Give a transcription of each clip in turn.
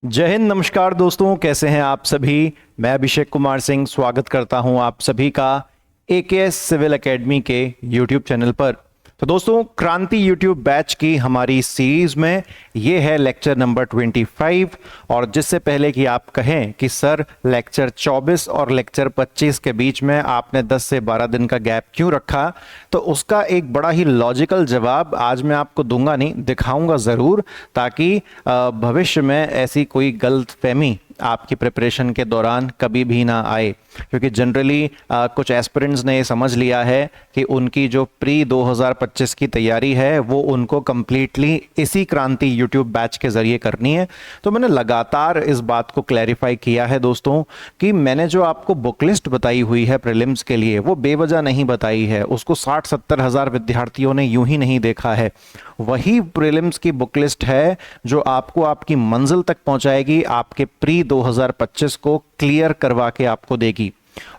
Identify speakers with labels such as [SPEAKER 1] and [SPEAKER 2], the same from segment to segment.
[SPEAKER 1] जय हिंद। नमस्कार दोस्तों, कैसे हैं आप सभी। मैं अभिषेक कुमार सिंह स्वागत करता हूं आप सभी का एकेएस सिविल एकेडमी के यूट्यूब चैनल पर। तो दोस्तों, क्रांति यूट्यूब बैच की हमारी सीरीज में ये है लेक्चर नंबर 25। और जिससे पहले कि आप कहें कि सर लेक्चर 24 और लेक्चर 25 के बीच में आपने 10 से 12 दिन का गैप क्यों रखा, तो उसका एक बड़ा ही लॉजिकल जवाब आज मैं आपको दूंगा, नहीं दिखाऊंगा ज़रूर, ताकि भविष्य में ऐसी कोई गलतफहमी आपकी प्रिपरेशन के दौरान कभी भी ना आए। क्योंकि जनरली कुछ एस्पिरेंट्स ने ये समझ लिया है कि उनकी जो प्री 2025 की तैयारी है वो उनको कंप्लीटली इसी क्रांति यूट्यूब बैच के ज़रिए करनी है। तो मैंने लगातार इस बात को क्लैरिफाई किया है दोस्तों कि मैंने जो आपको बुक लिस्ट बताई हुई है प्रीलिम्स के लिए वो बेवजह नहीं बताई है। उसको 60-70 हज़ार विद्यार्थियों ने यूं ही नहीं देखा है। वही प्रीलिम्स की बुक लिस्ट है जो आपको आपकी मंजिल तक पहुंचाएगी, आपके प्री 2025 को क्लियर करवा के आपको देगी।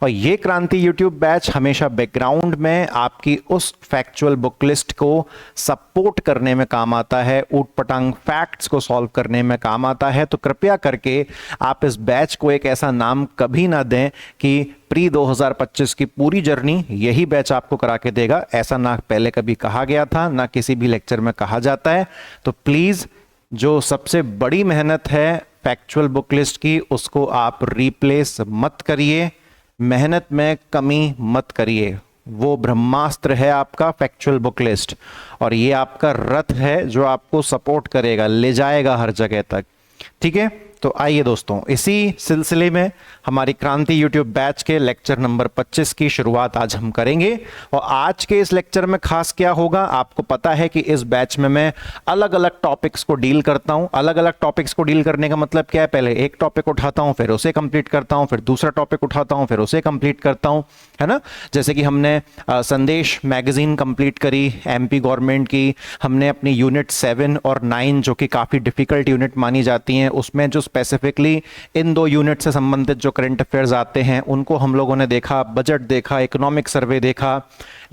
[SPEAKER 1] और ये क्रांति यूट्यूब बैच हमेशा बैकग्राउंड में आपकी उस फैक्चुअल बुक लिस्ट को सपोर्ट करने में काम आता है, ऊट पटांग फैक्ट्स को सॉल्व करने में काम आता है। तो कृपया करके आप इस बैच को एक ऐसा नाम कभी ना दें कि प्री 2025 की पूरी जर्नी यही बैच आपको करा के देगा। ऐसा ना पहले कभी कहा गया था, ना किसी भी लेक्चर में कहा जाता है। तो प्लीज जो सबसे बड़ी मेहनत है फैक्चुअल बुक लिस्ट की, उसको आप रिप्लेस मत करिए, मेहनत में कमी मत करिए। वो ब्रह्मास्त्र है आपका फैक्चुअल बुक लिस्ट, और ये आपका रथ है जो आपको सपोर्ट करेगा, ले जाएगा हर जगह तक। ठीक है, तो आइए दोस्तों, इसी सिलसिले में हमारी क्रांति यूट्यूब बैच के लेक्चर नंबर 25 की शुरुआत आज हम करेंगे। और आज के इस लेक्चर में खास क्या होगा, आपको पता है कि इस बैच में मैं अलग अलग टॉपिक्स को डील करता हूं। अलग अलग टॉपिक्स को डील करने का मतलब क्या है, पहले एक टॉपिक उठाता हूं, फिर उसे कंप्लीट करता हूं, फिर दूसरा टॉपिक उठाता हूं, फिर उसे कंप्लीट करता हूं, है ना। जैसे कि हमने संदेश मैगजीन कंप्लीट करी एमपी गवर्नमेंट की। हमने अपनी यूनिट 7 और 9 जो कि काफ़ी डिफिकल्ट यूनिट मानी जाती हैं, उसमें जो स्पेसिफिकली इन दो यूनिट से संबंधित जो करंट अफेयर्स आते हैं उनको हम लोगों ने देखा, बजट देखा, इकोनॉमिक सर्वे देखा,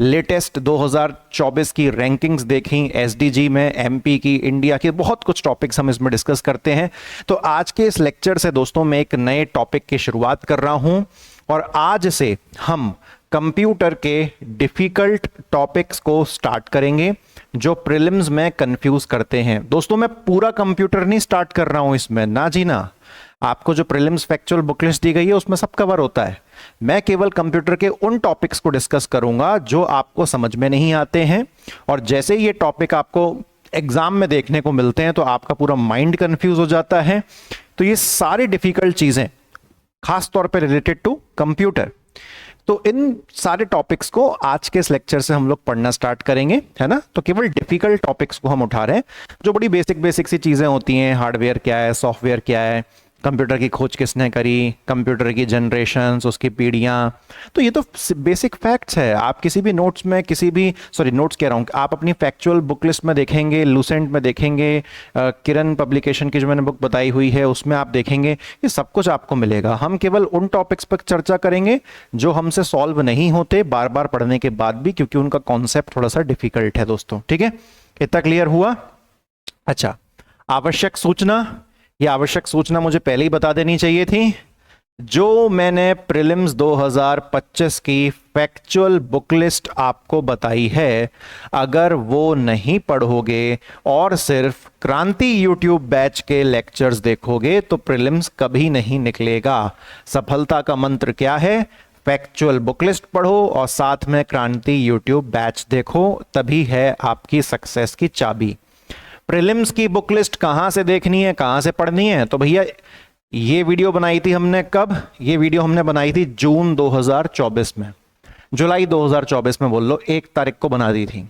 [SPEAKER 1] लेटेस्ट 2024 की रैंकिंग्स देखी, एसडीजी में एमपी की, इंडिया की, बहुत कुछ टॉपिक्स हम इसमें डिस्कस करते हैं। तो आज के इस लेक्चर से दोस्तों मैं एक नए टॉपिक की शुरुआत कर रहा हूं, और आज से हम कंप्यूटर के डिफिकल्ट टॉपिक्स को स्टार्ट करेंगे जो प्रीलिम्स में कंफ्यूज करते हैं। दोस्तों, मैं पूरा कंप्यूटर नहीं स्टार्ट कर रहा हूं इसमें, ना जी ना। आपको जो प्रीलिम्स फैक्चुअल बुक लिस्ट दी गई है उसमें सब कवर होता है। मैं केवल कंप्यूटर के उन टॉपिक्स को डिस्कस करूंगा जो आपको समझ में नहीं आते हैं, और जैसे ही ये टॉपिक आपको एग्जाम में देखने को मिलते हैं तो आपका पूरा माइंड कंफ्यूज हो जाता है। तो ये सारी डिफिकल्ट चीजें खास तौर पे रिलेटेड टू कंप्यूटर, तो इन सारे टॉपिक्स को आज के इस लेक्चर से हम लोग पढ़ना स्टार्ट करेंगे, है ना। तो केवल डिफिकल्ट टॉपिक्स को हम उठा रहे हैं, जो बड़ी बेसिक बेसिक सी चीजें होती हैं। हार्डवेयर क्या है, सॉफ्टवेयर क्या है, कंप्यूटर की खोज किसने करी, कंप्यूटर की जनरेशंस, उसकी पीढ़ियाँ। तो ये तो बेसिक फैक्ट्स है। आप किसी भी नोट्स में, किसी भी, सॉरी नोट्स कह रहा हूँ, आप अपनी फैक्चुअल बुक लिस्ट में देखेंगे, लूसेंट में देखेंगे, किरण पब्लिकेशन की जो मैंने बुक बताई हुई है उसमें आप देखेंगे, ये सब कुछ आपको मिलेगा। हम केवल उन टॉपिक्स पर चर्चा करेंगे जो हमसे सॉल्व नहीं होते बार बार पढ़ने के बाद भी, क्योंकि उनका कॉन्सेप्ट थोड़ा सा डिफिकल्ट है दोस्तों। ठीक है, इतना क्लियर हुआ। अच्छा, आवश्यक सूचना, ये आवश्यक सूचना मुझे पहले ही बता देनी चाहिए थी। जो मैंने प्रीलिम्स 2025 की फैक्चुअल बुक लिस्ट आपको बताई है, अगर वो नहीं पढ़ोगे और सिर्फ क्रांति यूट्यूब बैच के लेक्चर्स देखोगे तो प्रीलिम्स कभी नहीं निकलेगा। सफलता का मंत्र क्या है? फैक्चुअल बुक लिस्ट पढ़ो और साथ में क्रांति यूट्यूब बैच देखो, तभी है आपकी सक्सेस की चाबी। प्रीलिम्स की बुक लिस्ट कहां से देखनी है, कहां से पढ़नी है? तो भैया ये वीडियो बनाई थी हमने कब? ये वीडियो हमने बनाई थी जून 2024 में, जुलाई 2024 में बोल लो, 1 तारीख को बना दी थी।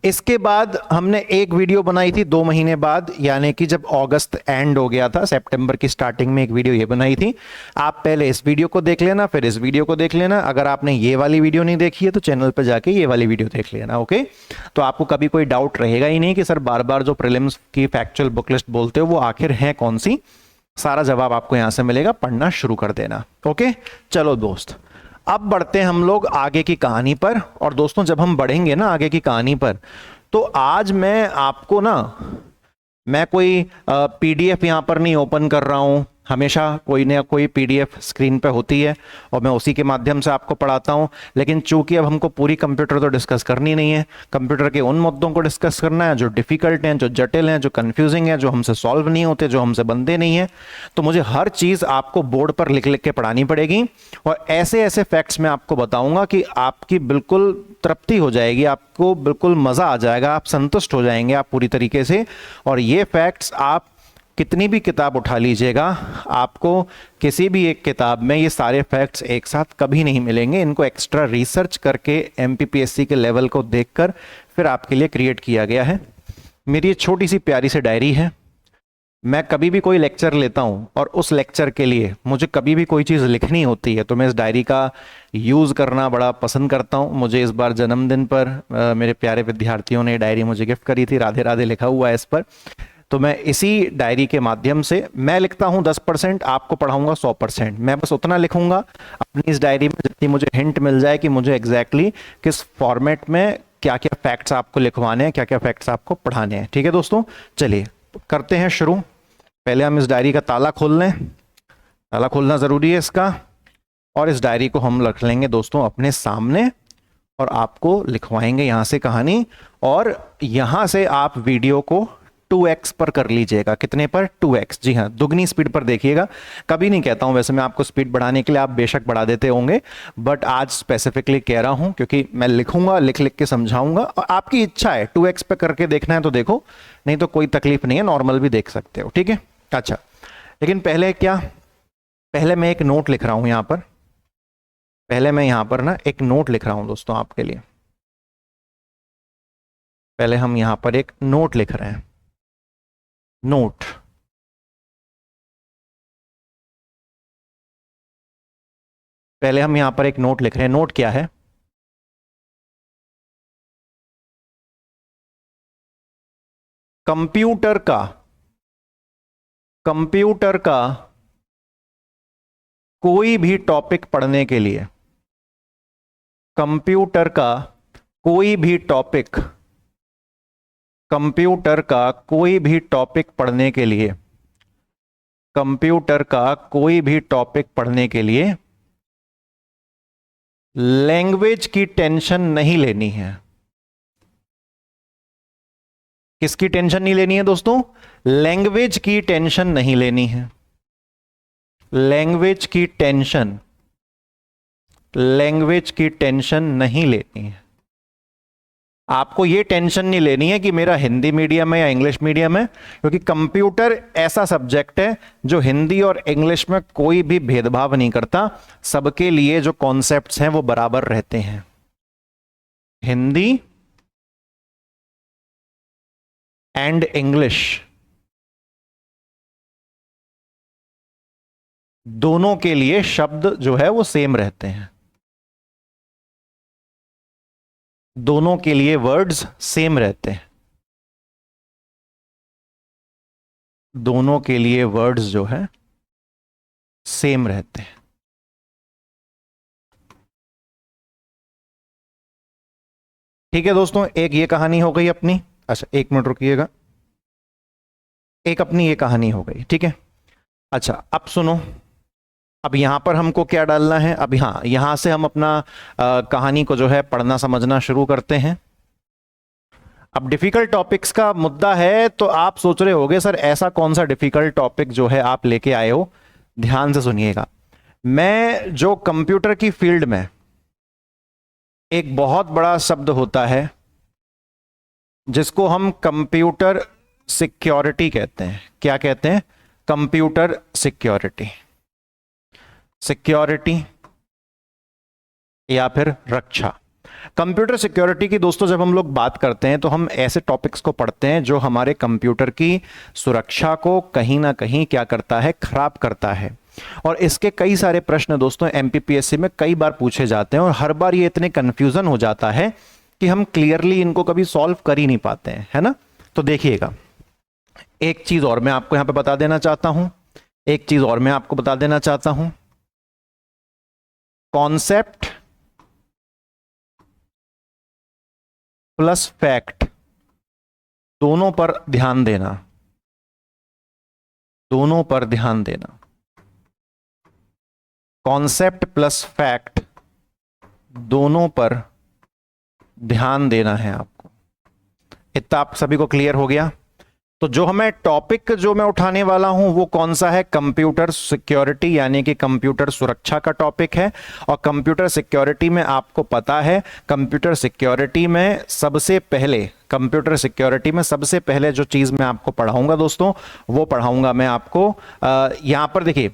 [SPEAKER 1] इसके बाद हमने एक वीडियो बनाई थी 2 महीने बाद, यानी कि जब अगस्त एंड हो गया था, सितंबर की स्टार्टिंग में एक वीडियो ये बनाई थी। आप पहले इस वीडियो को देख लेना, फिर इस वीडियो को देख लेना। अगर आपने ये वाली वीडियो नहीं देखी है तो चैनल पर जाके ये वाली वीडियो देख लेना, ओके। तो आपको कभी कोई डाउट रहेगा ही नहीं कि सर बार बार जो प्रीलिम्स की फैक्चुअल बुक लिस्ट बोलते हो वो आखिर है कौन सी। सारा जवाब आपको यहां से मिलेगा, पढ़ना शुरू कर देना, ओके। चलो दोस्त, अब बढ़ते हैं हम लोग आगे की कहानी पर। और दोस्तों, जब हम बढ़ेंगे ना आगे की कहानी पर, तो आज मैं आपको ना मैं कोई पीडीएफ यहाँ पर नहीं ओपन कर रहा हूँ, हमेशा कोई ना कोई पीडीएफ स्क्रीन पे होती है और मैं उसी के माध्यम से आपको पढ़ाता हूँ। लेकिन चूंकि अब हमको पूरी कंप्यूटर तो डिस्कस करनी नहीं है, कंप्यूटर के उन मुद्दों को डिस्कस करना है जो डिफिकल्ट हैं, जो जटिल हैं, जो कंफ्यूजिंग हैं, जो हमसे सॉल्व नहीं होते, जो हमसे बनते नहीं है। तो मुझे हर चीज़ आपको बोर्ड पर लिख लिख के पढ़ानी पड़ेगी और ऐसे ऐसे फैक्ट्स मैं आपको बताऊंगा कि आपकी बिल्कुल तृप्ति हो जाएगी, आपको बिल्कुल मज़ा आ जाएगा, आप संतुष्ट हो जाएंगे आप पूरी तरीके से। और ये फैक्ट्स आप कितनी भी किताब उठा लीजिएगा, आपको किसी भी एक किताब में ये सारे फैक्ट्स एक साथ कभी नहीं मिलेंगे। इनको एक्स्ट्रा रिसर्च करके एमपीपीएससी के लेवल को देखकर फिर आपके लिए क्रिएट किया गया है। मेरी ये छोटी सी प्यारी सी डायरी है। मैं कभी भी कोई लेक्चर लेता हूँ और उस लेक्चर के लिए मुझे कभी भी कोई चीज़ लिखनी होती है तो मैं इस डायरी का यूज़ करना बड़ा पसंद करता हूँ। मुझे इस बार जन्मदिन पर मेरे प्यारे विद्यार्थियों ने डायरी मुझे गिफ्ट करी थी, राधे राधे लिखा हुआ है इस पर। तो मैं इसी डायरी के माध्यम से मैं लिखता हूं 10%, आपको पढ़ाऊंगा 100%। मैं बस उतना लिखूंगा अपनी इस डायरी में जितनी मुझे हिंट मिल जाए कि मुझे एग्जैक्टली किस फॉर्मेट में क्या क्या फैक्ट्स आपको लिखवाने हैं, क्या क्या फैक्ट्स आपको पढ़ाने हैं। ठीक है दोस्तों, चलिए करते हैं शुरू। पहले हम इस डायरी का ताला खोल लें, ताला खोलना ज़रूरी है इसका। और इस डायरी को हम रख लेंगे दोस्तों अपने सामने और आपको लिखवाएंगे यहाँ से कहानी। और यहाँ से आप वीडियो को 2x पर कर लीजिएगा। कितने पर? 2x। जी हाँ, दुगनी स्पीड पर देखिएगा। कभी नहीं कहता हूं वैसे मैं आपको स्पीड बढ़ाने के लिए, आप बेशक बढ़ा देते होंगे, बट आज स्पेसिफिकली कह रहा हूं क्योंकि मैं लिखूंगा, लिख लिख के समझाऊंगा और आपकी इच्छा है 2x पे करके देखना है तो देखो, नहीं तो कोई तकलीफ नहीं है, नॉर्मल भी देख सकते हो। ठीक है, अच्छा। लेकिन पहले क्या, पहले मैं एक नोट लिख रहा हूं यहां पर। पहले मैं यहां पर ना एक नोट लिख रहा हूं दोस्तों आपके लिए। पहले हम यहां पर एक नोट लिख रहे हैं, नोट। पहले हम यहां पर एक नोट लिख रहे हैं। नोट क्या है? कंप्यूटर का, कंप्यूटर का कोई भी टॉपिक पढ़ने के लिए, कंप्यूटर का कोई भी टॉपिक, कंप्यूटर का कोई भी टॉपिक पढ़ने के लिए, कंप्यूटर का कोई भी टॉपिक पढ़ने के लिए लैंग्वेज की टेंशन नहीं लेनी है। किसकी टेंशन नहीं लेनी है दोस्तों? लैंग्वेज की टेंशन नहीं लेनी है। लैंग्वेज की टेंशन, लैंग्वेज की टेंशन नहीं लेनी है। आपको यह टेंशन नहीं लेनी है कि मेरा हिंदी मीडियम है या इंग्लिश मीडियम है, क्योंकि कंप्यूटर ऐसा सब्जेक्ट है जो हिंदी और इंग्लिश में कोई भी भेदभाव नहीं करता। सबके लिए जो कॉन्सेप्ट्स हैं वो बराबर रहते हैं। हिंदी एंड इंग्लिश दोनों के लिए शब्द जो है वो सेम रहते हैं। दोनों के लिए वर्ड्स सेम रहते हैं। दोनों के लिए वर्ड्स जो है सेम रहते हैं। ठीक है दोस्तों, एक ये कहानी हो गई अपनी। अच्छा एक मिनट रुकिएगा, एक अपनी ये कहानी हो गई। ठीक है, अच्छा अब सुनो। अब यहां पर हमको क्या डालना है? अब यहां से हम अपना कहानी को जो है पढ़ना समझना शुरू करते हैं। अब डिफिकल्ट टॉपिक्स का मुद्दा है तो आप सोच रहे होगे सर ऐसा कौन सा डिफिकल्ट टॉपिक जो है आप लेके आए हो। ध्यान से सुनिएगा। मैं जो कंप्यूटर की फील्ड में एक बहुत बड़ा शब्द होता है जिसको हम कंप्यूटर सिक्योरिटी कहते हैं। क्या कहते हैं? कंप्यूटर सिक्योरिटी, सिक्योरिटी या फिर रक्षा। कंप्यूटर सिक्योरिटी की दोस्तों जब हम लोग बात करते हैं तो हम ऐसे टॉपिक्स को पढ़ते हैं जो हमारे कंप्यूटर की सुरक्षा को कहीं ना कहीं क्या करता है? खराब करता है। और इसके कई सारे प्रश्न दोस्तों एमपीपीएससी में कई बार पूछे जाते हैं और हर बार ये इतने कंफ्यूजन हो जाता है कि हम क्लियरली इनको कभी सॉल्व कर ही नहीं पाते हैं, है ना। तो देखिएगा, एक चीज और मैं आपको यहां पे बता देना चाहता हूं, एक चीज और मैं आपको बता देना चाहता हूं। कॉन्सेप्ट प्लस फैक्ट दोनों पर ध्यान देना। दोनों पर ध्यान देना। कॉन्सेप्ट प्लस फैक्ट दोनों पर ध्यान देना है आपको। इतना आप सभी को क्लियर हो गया? तो जो हमें टॉपिक जो मैं उठाने वाला हूं वो कौन सा है? कंप्यूटर सिक्योरिटी, यानी कि कंप्यूटर सुरक्षा का टॉपिक है। और कंप्यूटर सिक्योरिटी में आपको पता है, कंप्यूटर सिक्योरिटी में सबसे पहले जो चीज मैं आपको पढ़ाऊंगा दोस्तों, वो पढ़ाऊंगा मैं आपको यहां पर देखिए,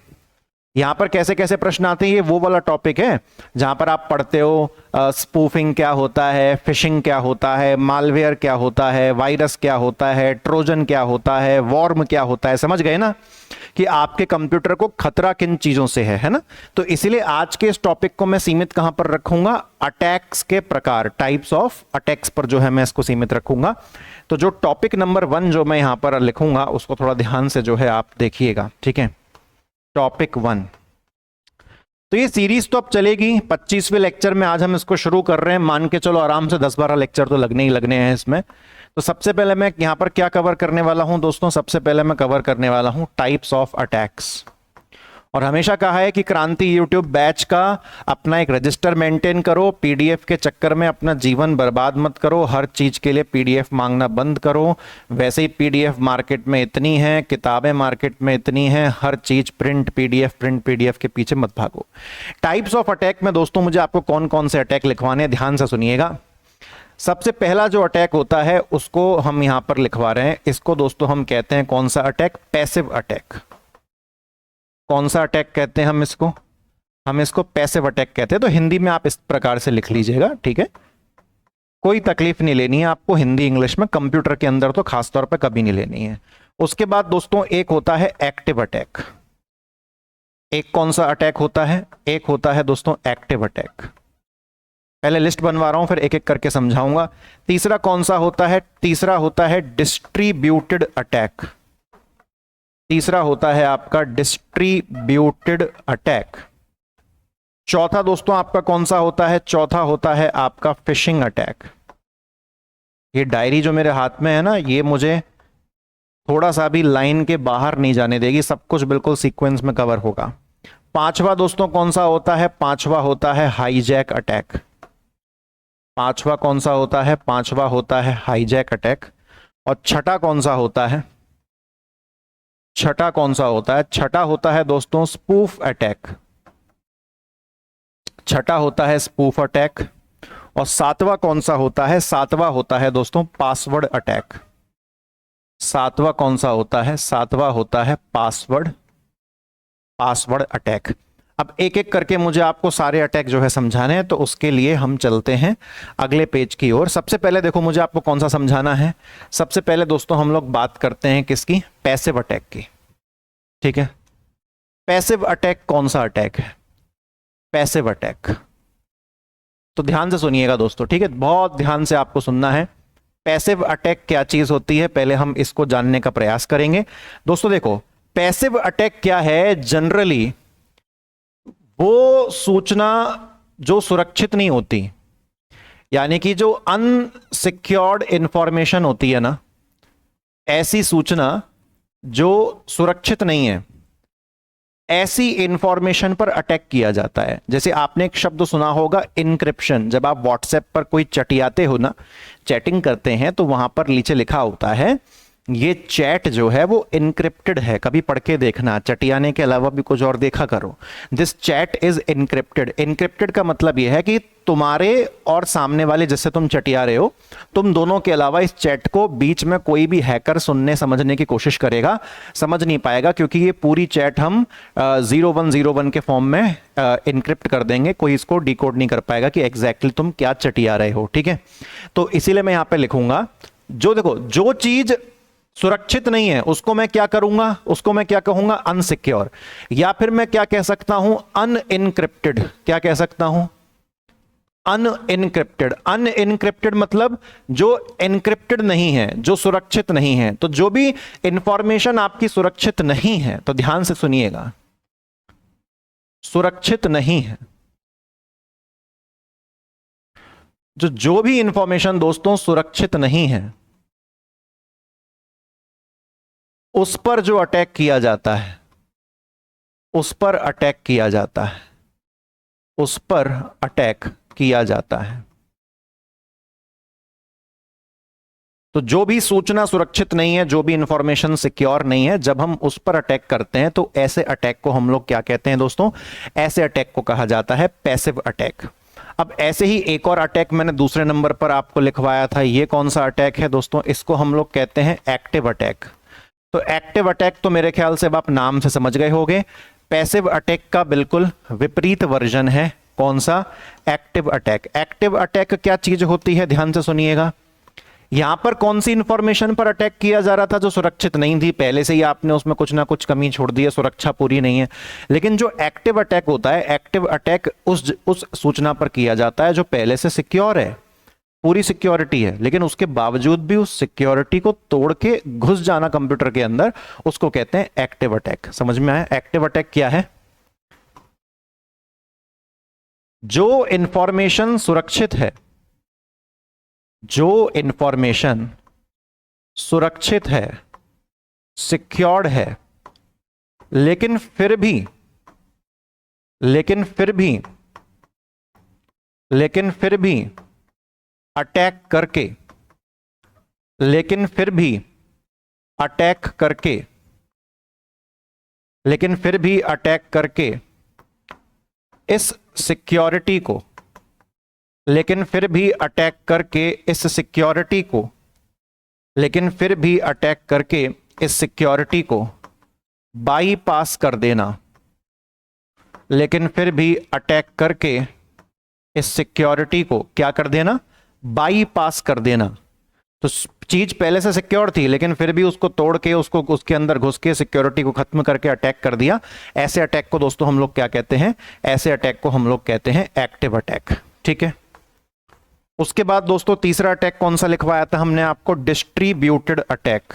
[SPEAKER 1] यहां पर कैसे कैसे प्रश्न आते हैं, ये वो वाला टॉपिक है जहां पर आप पढ़ते हो स्पूफिंग क्या होता है, फिशिंग क्या होता है, मालवेयर क्या होता है, वायरस क्या होता है, ट्रोजन क्या होता है, वॉर्म क्या होता है। समझ गए ना कि आपके कंप्यूटर को खतरा किन चीजों से है ना? तो इसीलिए आज के इस टॉपिक को मैं सीमित कहां पर रखूंगा? अटैक्स के प्रकार, टाइप्स ऑफ अटैक्स पर जो है मैं इसको सीमित रखूंगा। तो जो टॉपिक नंबर 1 जो मैं यहां पर लिखूंगा उसको थोड़ा ध्यान से जो है आप देखिएगा, ठीक है? टॉपिक 1। तो ये सीरीज तो अब चलेगी, 25वें लेक्चर में आज हम इसको शुरू कर रहे हैं। मान के चलो आराम से 10-12 लेक्चर तो लगने ही लगने हैं इसमें। तो सबसे पहले मैं यहां पर क्या कवर करने वाला हूं दोस्तों? सबसे पहले मैं कवर करने वाला हूं टाइप्स ऑफ अटैक्स। और हमेशा कहा है कि क्रांति यूट्यूब बैच का अपना एक रजिस्टर मेंटेन करो, पीडीएफ के चक्कर में अपना जीवन बर्बाद मत करो, हर चीज के लिए पीडीएफ मांगना बंद करो। वैसे ही पीडीएफ मार्केट में इतनी है, किताबें मार्केट में इतनी हैं, हर चीज प्रिंट पीडीएफ के पीछे मत भागो। टाइप्स ऑफ अटैक में दोस्तों मुझे आपको कौन कौन से अटैक लिखवाने हैं, ध्यान से सुनिएगा। सबसे पहला जो अटैक होता है उसको हम यहां पर लिखवा रहे हैं, इसको दोस्तों हम कहते हैं कौन सा अटैक? Passive attack. कौन सा अटैक कहते हैं हम इसको? हम इसको पैसिव अटैक कहते हैं। तो हिंदी में आप इस प्रकार से लिख लीजिएगा, ठीक है? कोई तकलीफ नहीं लेनी है आपको हिंदी इंग्लिश में, कंप्यूटर के अंदर तो खासतौर पे कभी नहीं लेनी है। उसके बाद दोस्तों एक होता है एक्टिव अटैक। एक कौन सा अटैक होता है? एक होता है दोस्तों एक्टिव अटैक। पहले लिस्ट बनवा रहा हूं, फिर एक एक करके समझाऊंगा। तीसरा कौन सा होता है? तीसरा होता है डिस्ट्रीब्यूटेड अटैक। तीसरा होता है आपका डिस्ट्रीब्यूटेड अटैक। चौथा दोस्तों आपका कौन सा होता है? चौथा होता है आपका फिशिंग अटैक। ये डायरी जो मेरे हाथ में है ना, ये मुझे थोड़ा सा भी लाइन के बाहर नहीं जाने देगी, सब कुछ बिल्कुल सीक्वेंस में कवर होगा। पांचवा दोस्तों कौन सा होता है? पांचवा होता है हाईजैक अटैक। पांचवा कौन सा होता है? पांचवा होता है हाईजैक अटैक। और छठा कौन सा होता है? छठा कौन सा होता है? छठा होता है दोस्तों स्पूफ अटैक। छठा होता है स्पूफ अटैक। और सातवां कौन सा होता है? सातवां होता है दोस्तों पासवर्ड अटैक। सातवां कौन सा होता है? सातवां होता है पासवर्ड अटैक। अब एक एक करके मुझे आपको सारे अटैक जो है समझाने हैं, तो उसके लिए हम चलते हैं अगले पेज की ओर। सबसे पहले देखो मुझे आपको कौन सा समझाना है। सबसे पहले दोस्तों हम लोग बात करते हैं किसकी? पैसिव अटैक की, ठीक है? पैसिव अटैक कौन सा अटैक है? पैसिव अटैक, तो ध्यान से सुनिएगा दोस्तों, ठीक है? बहुत ध्यान से आपको सुनना है। पैसिव अटैक क्या चीज होती है, पहले हम इसको जानने का प्रयास करेंगे। दोस्तों देखो, पैसिव अटैक क्या है? जनरली वो सूचना जो सुरक्षित नहीं होती, यानी कि जो अनसिक्योर्ड इंफॉर्मेशन होती है ना, ऐसी सूचना जो सुरक्षित नहीं है, ऐसी इंफॉर्मेशन पर अटैक किया जाता है। जैसे आपने एक शब्द सुना होगा इनक्रिप्शन। जब आप व्हाट्सएप पर कोई चटियाते हो ना, चैटिंग करते हैं, तो वहां पर नीचे लिखा होता है ये चैट जो है वो इनक्रिप्टेड है। कभी पढ़ के देखना, चटियाने के अलावा भी कुछ और देखा करो। This chat is encrypted. Encrypted का मतलब यह है कि तुम्हारे और सामने वाले जिससे तुम चटिया रहे हो, तुम दोनों के अलावा इस चैट को बीच में कोई भी हैकर सुनने समझने की कोशिश करेगा, समझ नहीं पाएगा, क्योंकि ये पूरी चैट हम 0101 के फॉर्म में इनक्रिप्ट कर देंगे। कोई इसको डिकोड नहीं कर पाएगा कि एग्जैक्टली तुम क्या चटिया रहे हो, ठीक है? तो इसीलिए मैं यहां पे लिखूंगा, जो देखो जो चीज सुरक्षित नहीं है उसको मैं क्या करूंगा? उसको मैं क्या कहूंगा? अनसिक्योर। या फिर मैं क्या कह सकता हूं? अनइनक्रिप्टेड। क्या कह सकता हूं? अनइनक्रिप्टेड। अनइनक्रिप्टेड मतलब जो एनक्रिप्टेड नहीं है, जो सुरक्षित नहीं है। तो जो भी इंफॉर्मेशन आपकी सुरक्षित नहीं है, तो ध्यान से सुनिएगा, सुरक्षित नहीं है, जो भी इंफॉर्मेशन दोस्तों सुरक्षित नहीं है, उस पर जो अटैक किया जाता है, उस पर अटैक किया जाता है, उस पर अटैक किया जाता है। तो जो भी सूचना सुरक्षित नहीं है, जो भी इंफॉर्मेशन सिक्योर नहीं है, जब हम उस पर अटैक करते हैं तो ऐसे अटैक को हम लोग क्या कहते हैं दोस्तों? ऐसे अटैक को कहा जाता है पैसिव अटैक। अब ऐसे ही एक और अटैक मैंने दूसरे नंबर पर आपको लिखवाया था। ये कौन सा अटैक है दोस्तों? इसको हम लोग कहते हैं एक्टिव अटैक। तो एक्टिव अटैक तो मेरे ख्याल से अब आप नाम से समझ गए होंगे। पैसिव अटैक का बिल्कुल विपरीत वर्जन है। कौन सा? Active attack. एक्टिव अटैक क्या चीज होती है? ध्यान से सुनिएगा। यहां पर कौन सी इंफॉर्मेशन पर अटैक किया जा रहा था जो सुरक्षित नहीं थी? पहले से ही आपने उसमें कुछ ना कुछ कमी छोड़ दी है, सुरक्षा पूरी नहीं है। लेकिन जो एक्टिव अटैक होता है, एक्टिव अटैक उस सूचना पर किया जाता है जो पहले से सिक्योर है, पूरी सिक्योरिटी है, लेकिन उसके बावजूद भी उस सिक्योरिटी को तोड़ के घुस जाना कंप्यूटर के अंदर, उसको कहते हैं एक्टिव अटैक। समझ में आया? एक्टिव अटैक क्या है? जो इंफॉर्मेशन सुरक्षित है, जो इंफॉर्मेशन सुरक्षित है, सिक्योर्ड है, लेकिन फिर भी अटैक करके इस सिक्योरिटी को बाईपास कर देना, क्या कर देना? बाईपास कर देना। तो चीज पहले से सिक्योर थी, लेकिन फिर भी उसको तोड़ के, उसको उसके अंदर घुस के सिक्योरिटी को खत्म करके अटैक कर दिया। ऐसे अटैक को दोस्तों हम लोग क्या कहते हैं? ऐसे अटैक को हम लोग कहते हैं एक्टिव अटैक। ठीक है। उसके बाद दोस्तों तीसरा अटैक कौन सा लिखवाया था हमने आपको? Distributed attack.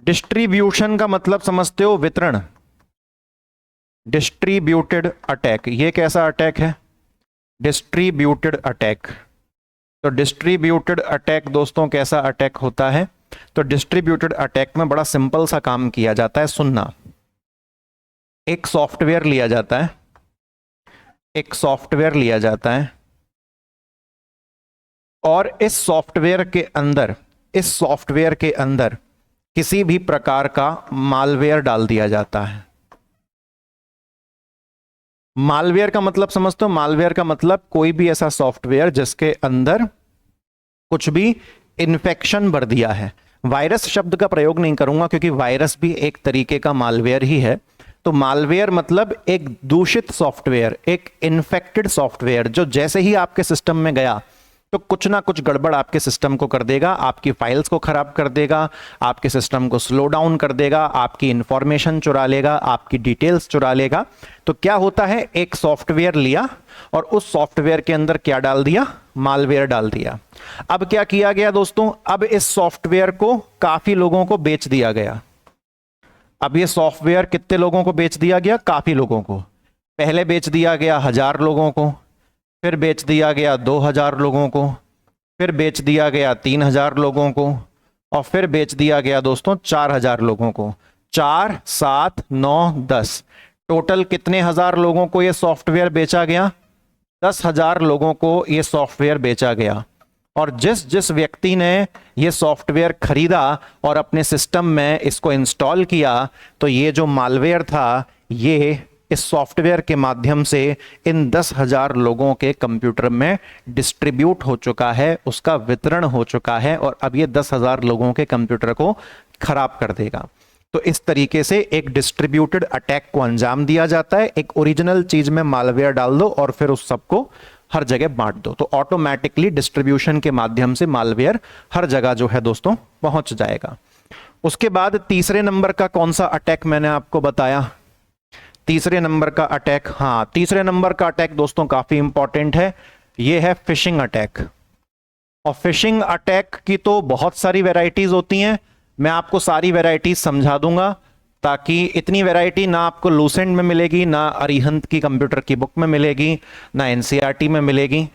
[SPEAKER 1] डिस्ट्रीब्यूशन का मतलब समझते हो? वितरण। डिस्ट्रीब्यूटेड अटैक, ये कैसा अटैक है? Distributed attack. तो डिस्ट्रीब्यूटेड अटैक दोस्तों कैसा अटैक होता है? तो डिस्ट्रीब्यूटेड अटैक में बड़ा सिंपल सा काम किया जाता है। सुनना, एक सॉफ्टवेयर लिया जाता है, और इस सॉफ्टवेयर के अंदर किसी भी प्रकार का मालवेयर डाल दिया जाता है। मालवेयर का मतलब समझते हो? मालवेयर का मतलब कोई भी ऐसा सॉफ्टवेयर जिसके अंदर कुछ भी इन्फेक्शन भर दिया है। वायरस शब्द का प्रयोग नहीं करूंगा क्योंकि वायरस भी एक तरीके का मालवेयर ही है। तो मालवेयर मतलब एक दूषित सॉफ्टवेयर, एक इन्फेक्टेड सॉफ्टवेयर, जो जैसे ही आपके सिस्टम में गया तो कुछ ना कुछ गड़बड़ आपके सिस्टम को कर देगा, आपकी फाइल्स को खराब कर देगा, आपके सिस्टम को स्लो डाउन कर देगा, आपकी इंफॉर्मेशन चुरा लेगा, आपकी डिटेल्स चुरा लेगा। तो क्या होता है? एक सॉफ्टवेयर लिया और उस सॉफ्टवेयर के अंदर क्या डाल दिया? मालवेयर डाल दिया। अब क्या किया गया दोस्तों? अब इस सॉफ्टवेयर को काफी लोगों को बेच दिया गया। अब ये सॉफ्टवेयर कितने लोगों को बेच दिया गया? काफी लोगों को। पहले बेच दिया गया 1000 लोगों को, फिर बेच दिया गया 2000 लोगों को, फिर बेच दिया गया 3000 लोगों को, और फिर बेच दिया गया दोस्तों 4000 लोगों को। 4, 7, 9, 10, टोटल कितने हजार लोगों को यह सॉफ्टवेयर बेचा गया? 10,000 लोगों को यह सॉफ्टवेयर बेचा गया। और जिस जिस व्यक्ति ने यह सॉफ्टवेयर खरीदा और अपने सिस्टम में इसको इंस्टॉल किया, तो ये जो मालवेयर था ये इस सॉफ्टवेयर के माध्यम से इन 10,000 लोगों के कंप्यूटर में डिस्ट्रीब्यूट हो चुका है, उसका वितरण हो चुका है, और अब ये 10,000 लोगों के कंप्यूटर को खराब कर देगा। तो इस तरीके से एक डिस्ट्रीब्यूटेड अटैक को अंजाम दिया जाता है। एक ओरिजिनल चीज में मालवेयर डाल दो और फिर उस सबको हर जगह बांट दो, तो ऑटोमेटिकली डिस्ट्रीब्यूशन के माध्यम से मालवेयर हर जगह जो है दोस्तों पहुंच जाएगा। उसके बाद तीसरे नंबर का कौन सा अटैक मैंने आपको बताया? तीसरे नंबर का अटैक, हाँ, तीसरे नंबर का अटैक दोस्तों काफी इंपॉर्टेंट है। यह है फिशिंग अटैक। और फिशिंग अटैक की तो बहुत सारी वैरायटीज होती हैं। मैं आपको सारी वैरायटीज समझा दूंगा, ताकि इतनी वैरायटी ना आपको लूसेंट में मिलेगी, ना अरिहंत की कंप्यूटर की बुक में मिलेगी, ना एनसीईआरटी में मिलेगी।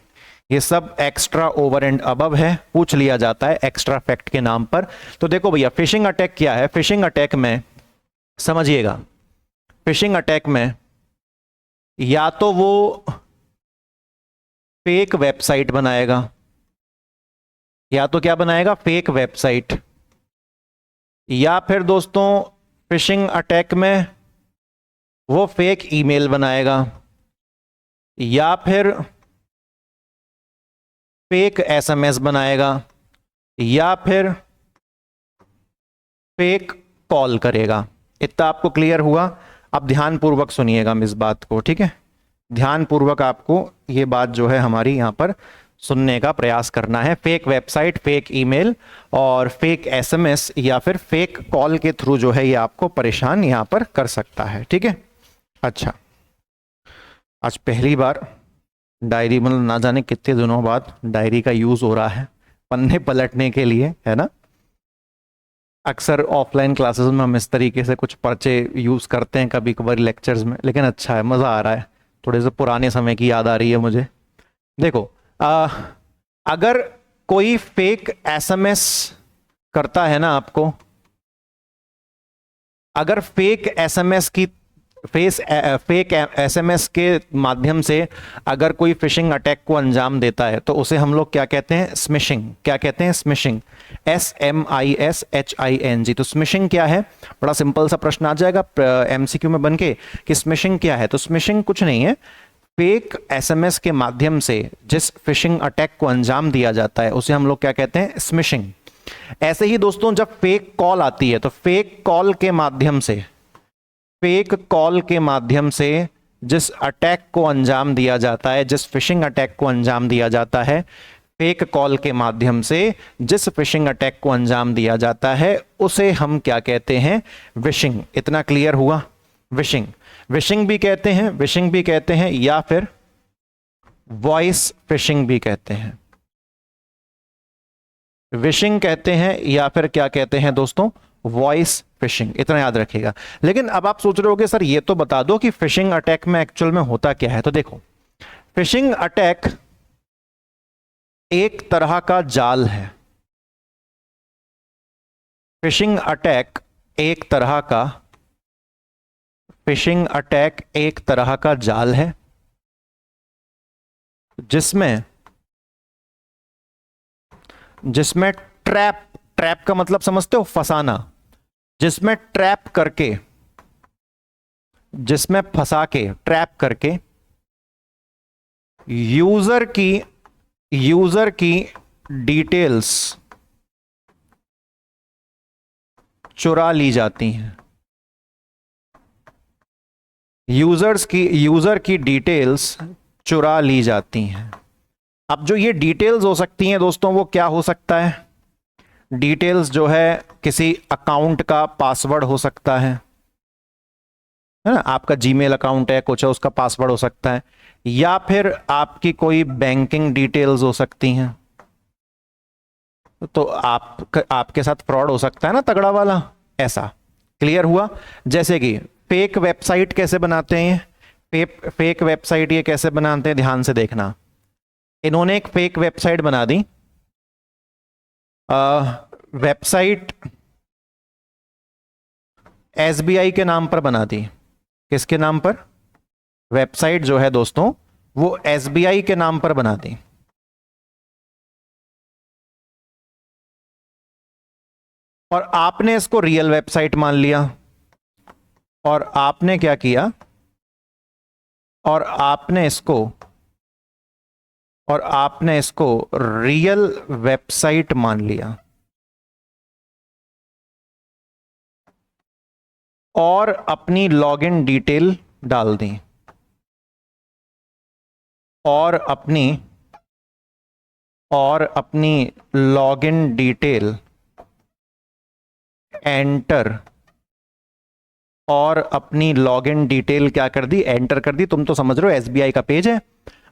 [SPEAKER 1] ये सब एक्स्ट्रा ओवर एंड अबव है, पूछ लिया जाता है एक्स्ट्रा फैक्ट के नाम पर। तो देखो भैया, फिशिंग अटैक क्या है? फिशिंग अटैक में समझिएगा, फिशिंग अटैक में या तो वो फेक वेबसाइट बनाएगा, या तो क्या बनाएगा? फेक वेबसाइट, या फिर दोस्तों फिशिंग अटैक में वो फेक ईमेल बनाएगा, या फिर फेक एसएमएस बनाएगा, या फिर फेक कॉल करेगा। इतना आपको क्लियर हुआ? अब ध्यानपूर्वक सुनिएगा इस बात को, ठीक है? ध्यानपूर्वक आपको ये बात जो है हमारी यहाँ पर सुनने का प्रयास करना है। फेक वेबसाइट, फेक ईमेल और फेक एसएमएस या फिर फेक कॉल के थ्रू जो है ये आपको परेशान यहाँ पर कर सकता है, ठीक है? अच्छा, आज पहली बार डायरी, मतलब ना जाने कितने दिनों बाद डायरी का यूज हो रहा है पन्ने पलटने के लिए, है ना? अक्सर ऑफलाइन क्लासेस में हम इस तरीके से कुछ पर्चे यूज करते हैं कभी कभार लेक्चर्स में, लेकिन अच्छा है, मजा आ रहा है, थोड़े से पुराने समय की याद आ रही है मुझे। देखो, अगर कोई फेक एसएमएस करता है ना आपको, अगर फेक एसएमएस की फेक एसएमएस के माध्यम से अगर कोई फिशिंग अटैक को अंजाम देता है तो उसे हम लोग क्या कहते हैं? स्मिशिंग। क्या कहते हैं? Smishing, SMISHING। तो स्मिशिंग क्या है? बड़ा सिंपल सा प्रश्न आ जाएगा एमसीक्यू में बनके कि स्मिशिंग क्या है। तो स्मिशिंग कुछ नहीं है, फेक एसएमएस के माध्यम से जिस फिशिंग अटैक को अंजाम दिया जाता है उसे हम लोग क्या कहते हैं? स्मिशिंग। ऐसे ही दोस्तों, जब फेक कॉल आती है तो फेक कॉल के माध्यम से, फेक कॉल के माध्यम से जिस अटैक को अंजाम दिया जाता है, जिस फिशिंग अटैक को अंजाम दिया जाता है, फेक कॉल के माध्यम से जिस फिशिंग अटैक को अंजाम दिया जाता है उसे हम क्या कहते हैं? विशिंग। इतना क्लियर हुआ? विशिंग, विशिंग भी कहते हैं, विशिंग भी कहते हैं, या फिर वॉइस फिशिंग भी कहते हैं। विशिंग कहते हैं या फिर क्या कहते हैं दोस्तों? Voice fishing. इतना याद रखिएगा। लेकिन अब आप सोच रहे होगे सर ये तो बता दो कि फिशिंग अटैक में एक्चुअल में होता क्या है। तो देखो, फिशिंग अटैक एक तरह का जाल है। फिशिंग अटैक एक तरह का, फिशिंग अटैक एक तरह का जाल है जिसमें ट्रैप, ट्रैप का मतलब समझते हो? फंसाना। जिसमें ट्रैप करके, जिसमें फंसा के, ट्रैप करके यूजर की डिटेल्स चुरा ली जाती हैं। यूजर की डिटेल्स चुरा ली जाती हैं। अब जो ये डिटेल्स हो सकती हैं दोस्तों, वो क्या हो सकता है? डिटेल्स जो है किसी अकाउंट का पासवर्ड हो सकता है ना? आपका जीमेल अकाउंट है कुछ है, उसका पासवर्ड हो सकता है, या फिर आपकी कोई बैंकिंग डिटेल्स हो सकती हैं। तो आपके साथ फ्रॉड हो सकता है ना, तगड़ा वाला। ऐसा क्लियर हुआ? जैसे कि फेक वेबसाइट कैसे बनाते हैं? फेक वेबसाइट ये कैसे बनाते हैं, ध्यान से देखना। इन्होंने एक फेक वेबसाइट बना दी। वेबसाइट एसबीआई के नाम पर बना दी। किसके नाम पर? वेबसाइट जो है दोस्तों वो एसबीआई के नाम पर बना दी। और आपने इसको रियल वेबसाइट मान लिया, और आपने क्या किया? और आपने इसको रियल वेबसाइट मान लिया और अपनी लॉगिन डिटेल डाल दी, और अपनी लॉगिन डिटेल एंटर, और अपनी लॉगिन डिटेल क्या कर दी? एंटर कर दी। तुम तो समझ रहे हो एसबीआई का पेज है,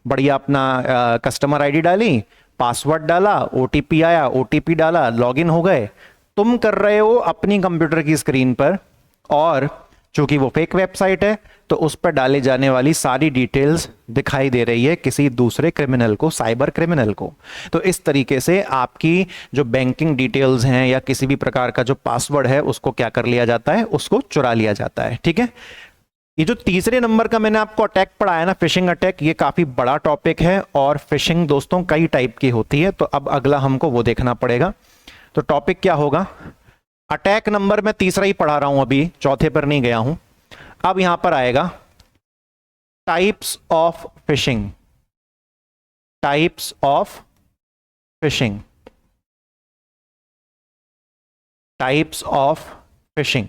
[SPEAKER 1] बढ़िया अपना कस्टमर आईडी डाली, पासवर्ड डाला, ओटीपी आया, ओटीपी डाला, लॉगिन हो गए। तुम कर रहे हो अपनी कंप्यूटर की स्क्रीन पर, और चूंकि वो फेक वेबसाइट है तो उस पर डाले जाने वाली सारी डिटेल्स दिखाई दे रही है किसी दूसरे क्रिमिनल को, साइबर क्रिमिनल को। तो इस तरीके से आपकी जो बैंकिंग डिटेल्स हैं या किसी भी प्रकार का जो पासवर्ड है उसको क्या कर लिया जाता है, उसको चुरा लिया जाता है। ठीक है, ये जो तीसरे नंबर का मैंने आपको अटैक पढ़ाया ना, फिशिंग अटैक, ये काफी बड़ा टॉपिक है और फिशिंग दोस्तों कई टाइप की होती है। तो अब अगला हमको वो देखना पड़ेगा। तो टॉपिक क्या होगा, अटैक नंबर मैं तीसरा ही पढ़ा रहा हूं, अभी चौथे पर नहीं गया हूं। अब यहां पर आएगा types of fishing, types of fishing, types of fishing,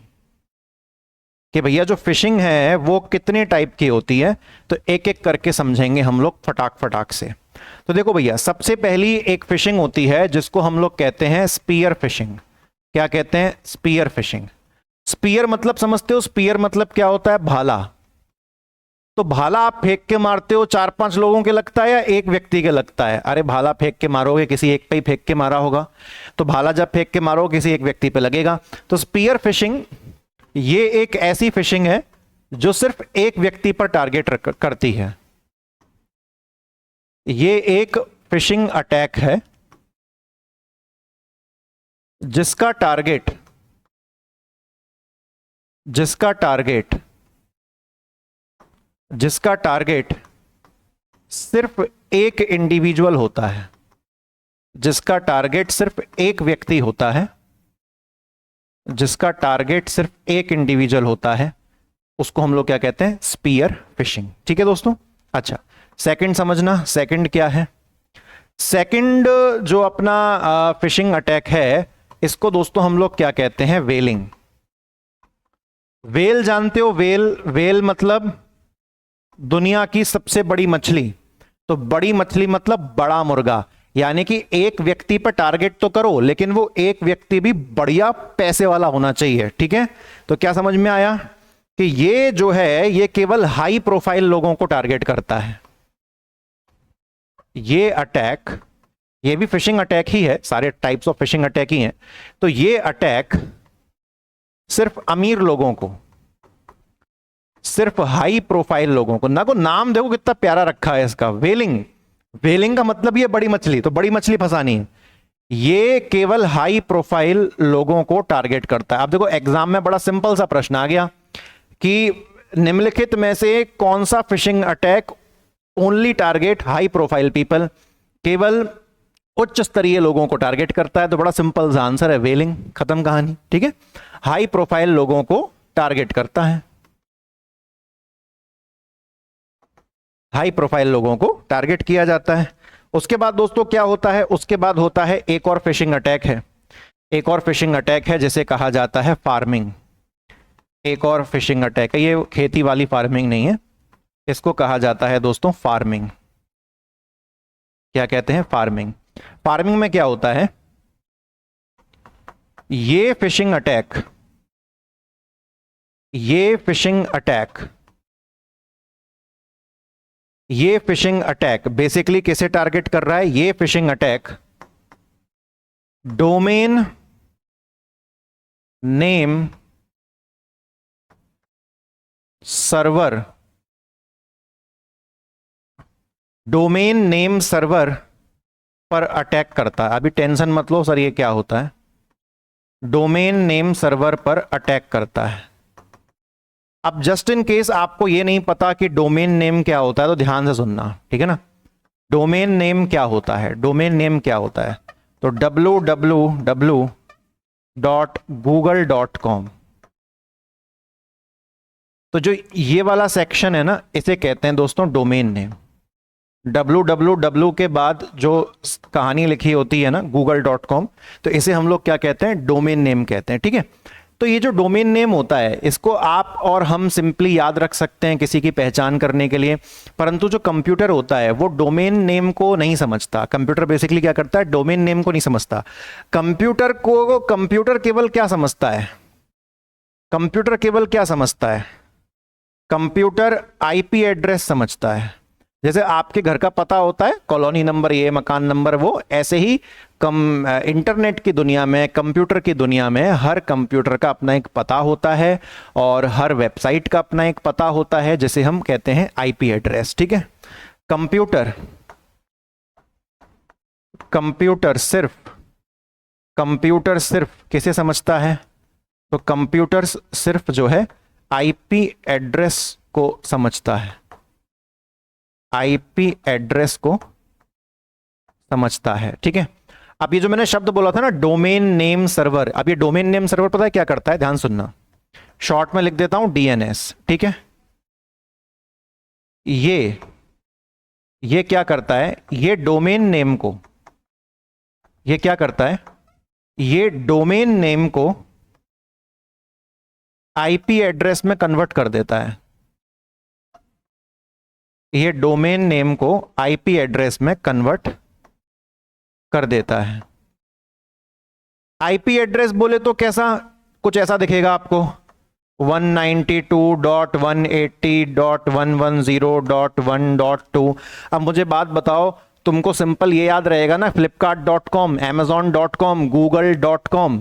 [SPEAKER 1] कि भैया जो फिशिंग है वो कितने टाइप की होती है। तो एक एक करके समझेंगे हम लोग फटाक फटाक से। तो देखो भैया, सबसे पहली एक फिशिंग होती है जिसको हम लोग कहते हैं स्पीयर फिशिंग। क्या कहते हैं, स्पीयर फिशिंग। स्पीयर मतलब समझते हो, स्पीयर मतलब क्या होता है, भाला। तो भाला आप फेंक के मारते हो, 4-5 लोगों के लगता है या एक व्यक्ति के लगता है? अरे भाला फेंक के मारोगे, किसी एक पे ही फेंक के मारा होगा। तो भाला जब फेंक के मारोगे किसी एक व्यक्ति पे लगेगा। तो स्पीयर फिशिंग ये एक ऐसी फिशिंग है जो सिर्फ एक व्यक्ति पर टारगेट करती है। ये एक फिशिंग अटैक है जिसका टारगेट सिर्फ एक इंडिविजुअल होता है, जिसका टारगेट सिर्फ एक व्यक्ति होता है, जिसका टारगेट सिर्फ एक इंडिविजुअल होता है, उसको हम लोग क्या कहते हैं, स्पीयर फिशिंग। ठीक है दोस्तों। अच्छा, सेकंड समझना, सेकंड क्या है। सेकंड जो अपना फिशिंग अटैक है, इसको दोस्तों हम लोग क्या कहते हैं, वेलिंग। वेल जानते हो, वेल मतलब दुनिया की सबसे बड़ी मछली। तो बड़ी मछली मतलब बड़ा मुर्गा, यानी कि एक व्यक्ति पर टारगेट तो करो लेकिन वो एक व्यक्ति भी बढ़िया पैसे वाला होना चाहिए। ठीक है, तो क्या समझ में आया कि ये जो है ये केवल हाई प्रोफाइल लोगों को टारगेट करता है। ये अटैक, ये भी फिशिंग अटैक ही है, सारे टाइप्स ऑफ फिशिंग अटैक ही हैं। तो ये अटैक सिर्फ अमीर लोगों को, सिर्फ हाई प्रोफाइल लोगों को, ना को नाम देखो कितना प्यारा रखा है इसका, वेलिंग। वेलिंग का मतलब ये बड़ी मछली, तो बड़ी मछली फंसानी है। ये केवल हाई प्रोफाइल लोगों को टारगेट करता है। आप देखो एग्जाम में बड़ा सिंपल सा प्रश्न आ गया कि निम्नलिखित में से कौन सा phishing attack only target high profile people, केवल उच्च स्तरीय लोगों को टारगेट करता है। तो बड़ा सिंपल सा आंसर है वेलिंग, खत्म कहानी। ठीक है, हाई प्रोफाइल लोगों को टारगेट करता है, हाई प्रोफाइल लोगों को टारगेट किया जाता है। उसके बाद दोस्तों क्या होता है, उसके बाद होता है एक और फिशिंग अटैक है, एक और फिशिंग अटैक है जिसे कहा जाता है फार्मिंग। एक और फिशिंग अटैक है, ये खेती वाली फार्मिंग नहीं है, इसको कहा जाता है दोस्तों फार्मिंग। क्या कहते हैं, फार्मिंग। फार्मिंग में क्या होता है, ये फिशिंग अटैक, ये फिशिंग अटैक बेसिकली किसे टारगेट कर रहा है, ये phishing attack domain name server, domain name server पर अटैक करता है। अभी टेंशन मत लो सर ये क्या होता है, डोमेन नेम सर्वर पर अटैक करता है। अब जस्ट इन केस आपको ये नहीं पता कि डोमेन नेम क्या होता है तो ध्यान से सुनना, ठीक है ना। डोमेन नेम क्या होता है, डोमेन नेम क्या होता है, तो www.google.com। तो जो ये वाला सेक्शन है ना, इसे कहते हैं दोस्तों डोमेन नेम। www के बाद जो कहानी लिखी होती है ना google.com, तो इसे हम लोग क्या कहते हैं, डोमेन नेम कहते हैं। ठीक है, तो ये जो डोमेन नेम होता है इसको आप और हम सिंपली याद रख सकते हैं किसी की पहचान करने के लिए, परंतु जो कंप्यूटर होता है वो डोमेन नेम को नहीं समझता। कंप्यूटर बेसिकली क्या करता है, डोमेन नेम को नहीं समझता। कंप्यूटर केवल क्या समझता है, कंप्यूटर केवल क्या समझता है, कंप्यूटर आईपी एड्रेस समझता है। जैसे आपके घर का पता होता है, कॉलोनी नंबर ये, मकान नंबर वो, ऐसे ही इंटरनेट की दुनिया में, कंप्यूटर की दुनिया में हर कंप्यूटर का अपना एक पता होता है और हर वेबसाइट का अपना एक पता होता है, जिसे हम कहते हैं आईपी एड्रेस। ठीक है। कंप्यूटर सिर्फ किसे समझता है? तो कंप्यूटर सिर्फ जो है आईपी एड्रेस को समझता है, आईपी एड्रेस को समझता है। ठीक है। अब ये जो मैंने शब्द बोला था ना, डोमेन नेम सर्वर, अब ये डोमेन नेम सर्वर पता है क्या करता है? ध्यान सुनना, शॉर्ट में लिख देता हूं डीएनएस। ठीक है। ये क्या करता है? ये डोमेन नेम को, ये क्या करता है? ये डोमेन नेम को आईपी एड्रेस में कन्वर्ट कर देता है। ये डोमेन नेम को आईपी एड्रेस में कन्वर्ट कर देता है। आईपी एड्रेस बोले तो कैसा, कुछ ऐसा दिखेगा आपको, 192.180.110.1.2। अब मुझे बात बताओ, तुमको सिंपल ये याद रहेगा ना, flipkart.com, amazon.com, google.com,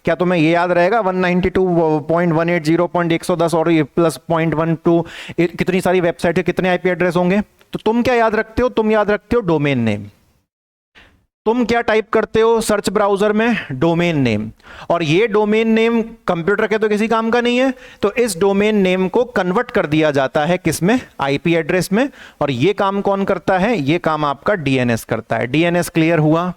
[SPEAKER 1] क्या तुम्हें ये याद रहेगा 192.180.110 और ये प्लस 0.12 कितनी सारी वेबसाइट के कितने आईपी एड्रेस होंगे? तो तुम क्या याद रखते हो? तुम याद रखते हो डोमेन नेम। तुम क्या टाइप करते हो सर्च ब्राउजर में? Domain name. और ये डोमेन नेम कंप्यूटर के तो किसी काम का नहीं है, तो इस डोमेन नेम को कन्वर्ट कर दिया जाता है किसमें? आईपी एड्रेस में। और ये काम कौन करता है? ये काम आपका डीएनएस करता है। डीएनएस क्लियर हुआ?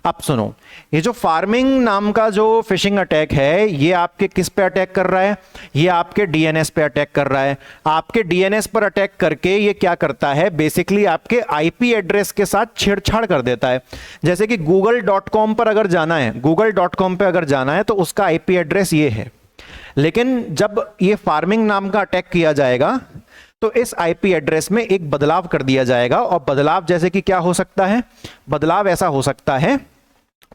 [SPEAKER 1] अब सुनो, ये जो फार्मिंग नाम का जो फिशिंग अटैक है, ये आपके किस पे अटैक कर रहा है? ये आपके डीएनएस पे अटैक कर रहा है। आपके डीएनएस पर अटैक करके ये क्या करता है? बेसिकली आपके आईपी एड्रेस के साथ छेड़छाड़ कर देता है। जैसे कि google.com पर अगर जाना है, google.com पे अगर जाना है तो उसका आईपी एड्रेस ये है, लेकिन जब ये फार्मिंग नाम का अटैक किया जाएगा तो इस आईपी एड्रेस में एक बदलाव कर दिया जाएगा। और बदलाव जैसे कि क्या हो सकता है? बदलाव ऐसा हो सकता है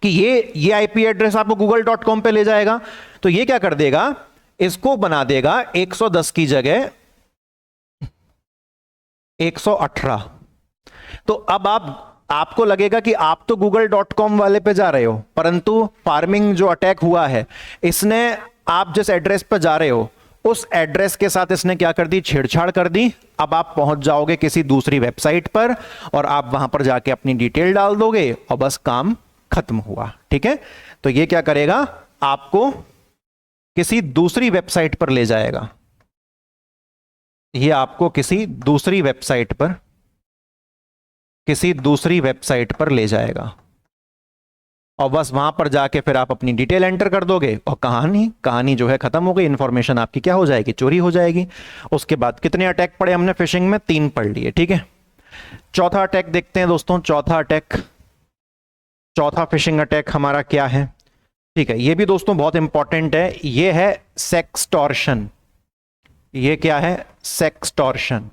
[SPEAKER 1] कि ये आईपी एड्रेस आपको google.com पे ले जाएगा, तो ये क्या कर देगा? इसको बना देगा 110 की जगह 118। तो अब आपको लगेगा कि आप तो google.com वाले पे जा रहे हो, परंतु फार्मिंग जो अटैक हुआ है, इसने आप जिस एड्रेस पर जा रहे हो उस एड्रेस के साथ इसने क्या कर दी? छेड़छाड़ कर दी। अब आप पहुंच जाओगे किसी दूसरी वेबसाइट पर और आप वहां पर जाके अपनी डिटेल डाल दोगे और बस काम खत्म हुआ। ठीक है। तो ये क्या करेगा? आपको किसी दूसरी वेबसाइट पर ले जाएगा। ये आपको किसी दूसरी वेबसाइट पर ले जाएगा और बस वहां पर जाके फिर आप अपनी डिटेल एंटर कर दोगे और कहानी जो है खत्म हो गई। इंफॉर्मेशन आपकी क्या हो जाएगी? चोरी हो जाएगी। उसके बाद कितने अटैक पढ़े हमने फिशिंग में? 3 पढ़ लिए। ठीक है। चौथा अटैक देखते हैं दोस्तों। चौथा फिशिंग अटैक हमारा क्या है? ठीक है, ये भी दोस्तों बहुत इंपॉर्टेंट है। ये है सेक्सटॉर्शन। ये क्या है? सेक्सटॉर्शन।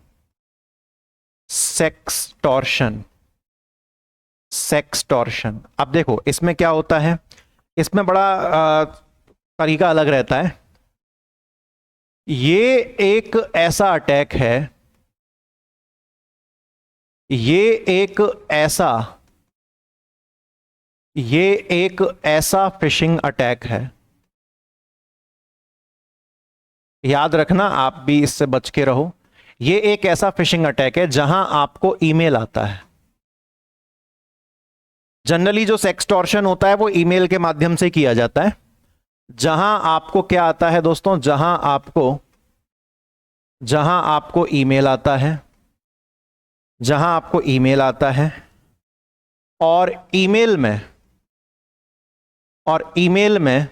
[SPEAKER 1] अब देखो इसमें क्या होता है, इसमें बड़ा तरीका अलग रहता है। ये एक ऐसा अटैक है, ये एक ऐसा फिशिंग अटैक है, याद रखना, आप भी इससे बच के रहो। ये एक ऐसा फिशिंग अटैक है जहां आपको ईमेल आता है। जनरली जो सेक्सटॉर्शन होता है वो ईमेल के माध्यम से किया जाता है। जहां आपको क्या आता है दोस्तों? जहां आपको ईमेल आता है, और ईमेल में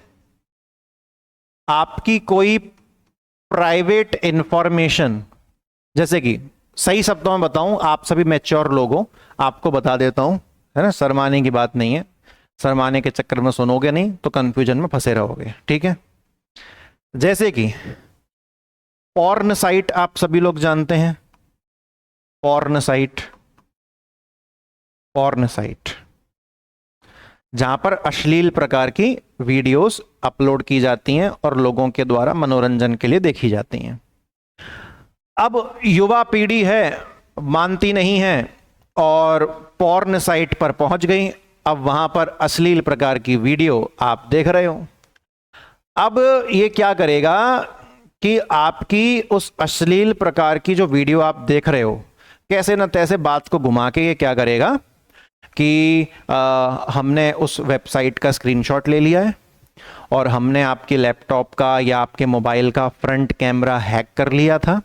[SPEAKER 1] आपकी कोई प्राइवेट इंफॉर्मेशन, जैसे कि सही शब्दों में बताऊं, आप सभी मैच्योर लोग हो, आपको बता देता हूं, है ना, शर्माने की बात नहीं है। शर्माने के चक्कर में सुनोगे नहीं तो कंफ्यूजन में फंसे रहोगे। ठीक है। जैसे कि पॉर्न साइट, आप सभी लोग जानते हैं पॉर्न साइट, जहां पर अश्लील प्रकार की वीडियोस अपलोड की जाती हैं और लोगों के द्वारा मनोरंजन के लिए देखी जाती हैं। अब युवा पीढ़ी है, मानती नहीं है और पॉर्न साइट पर पहुंच गई। अब वहां पर अश्लील प्रकार की वीडियो आप देख रहे हो। अब ये क्या करेगा कि आपकी उस अश्लील प्रकार की जो वीडियो आप देख रहे हो, कैसे न तैसे बात को घुमा के ये क्या करेगा कि हमने उस वेबसाइट का स्क्रीनशॉट ले लिया है और हमने आपके लैपटॉप का या आपके मोबाइल का फ्रंट कैमरा हैक कर लिया था।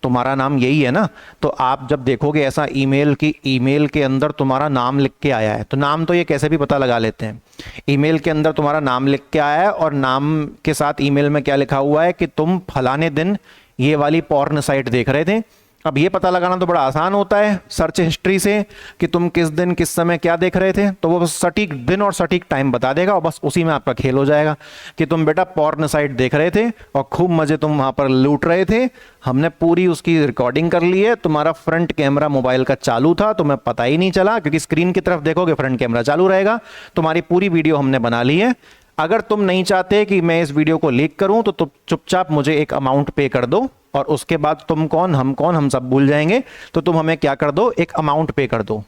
[SPEAKER 1] तुम्हारा नाम यही है ना, तो आप जब देखोगे ऐसा ईमेल की ईमेल के अंदर तुम्हारा नाम लिख के आया है, तो नाम तो ये कैसे भी पता लगा लेते हैं। ईमेल के अंदर तुम्हारा नाम लिख के आया है और नाम के साथ ईमेल में क्या लिखा हुआ है कि तुम फलाने दिन ये वाली पॉर्न साइट देख रहे थे। अब ये पता लगाना तो बड़ा आसान होता है सर्च हिस्ट्री से कि तुम किस दिन किस समय क्या देख रहे थे, तो वो सटीक दिन और सटीक टाइम बता देगा और बस उसी में आपका खेल हो जाएगा कि तुम बेटा पॉर्न साइट देख रहे थे और खूब मजे तुम वहां पर लूट रहे थे। हमने पूरी उसकी रिकॉर्डिंग कर ली है, तुम्हारा फ्रंट कैमरा मोबाइल का चालू था, तुम्हें पता ही नहीं चला, क्योंकि स्क्रीन की तरफ देखोगे फ्रंट कैमरा चालू रहेगा। तुम्हारी पूरी वीडियो हमने बना ली है। अगर तुम नहीं चाहते कि मैं इस वीडियो को लीक करूं तो तुम चुपचाप मुझे एक अमाउंट पे कर दो और उसके बाद तुम कौन हम सब भूल जाएंगे। तो तुम हमें क्या कर दो, एक अमाउंट पे कर दो।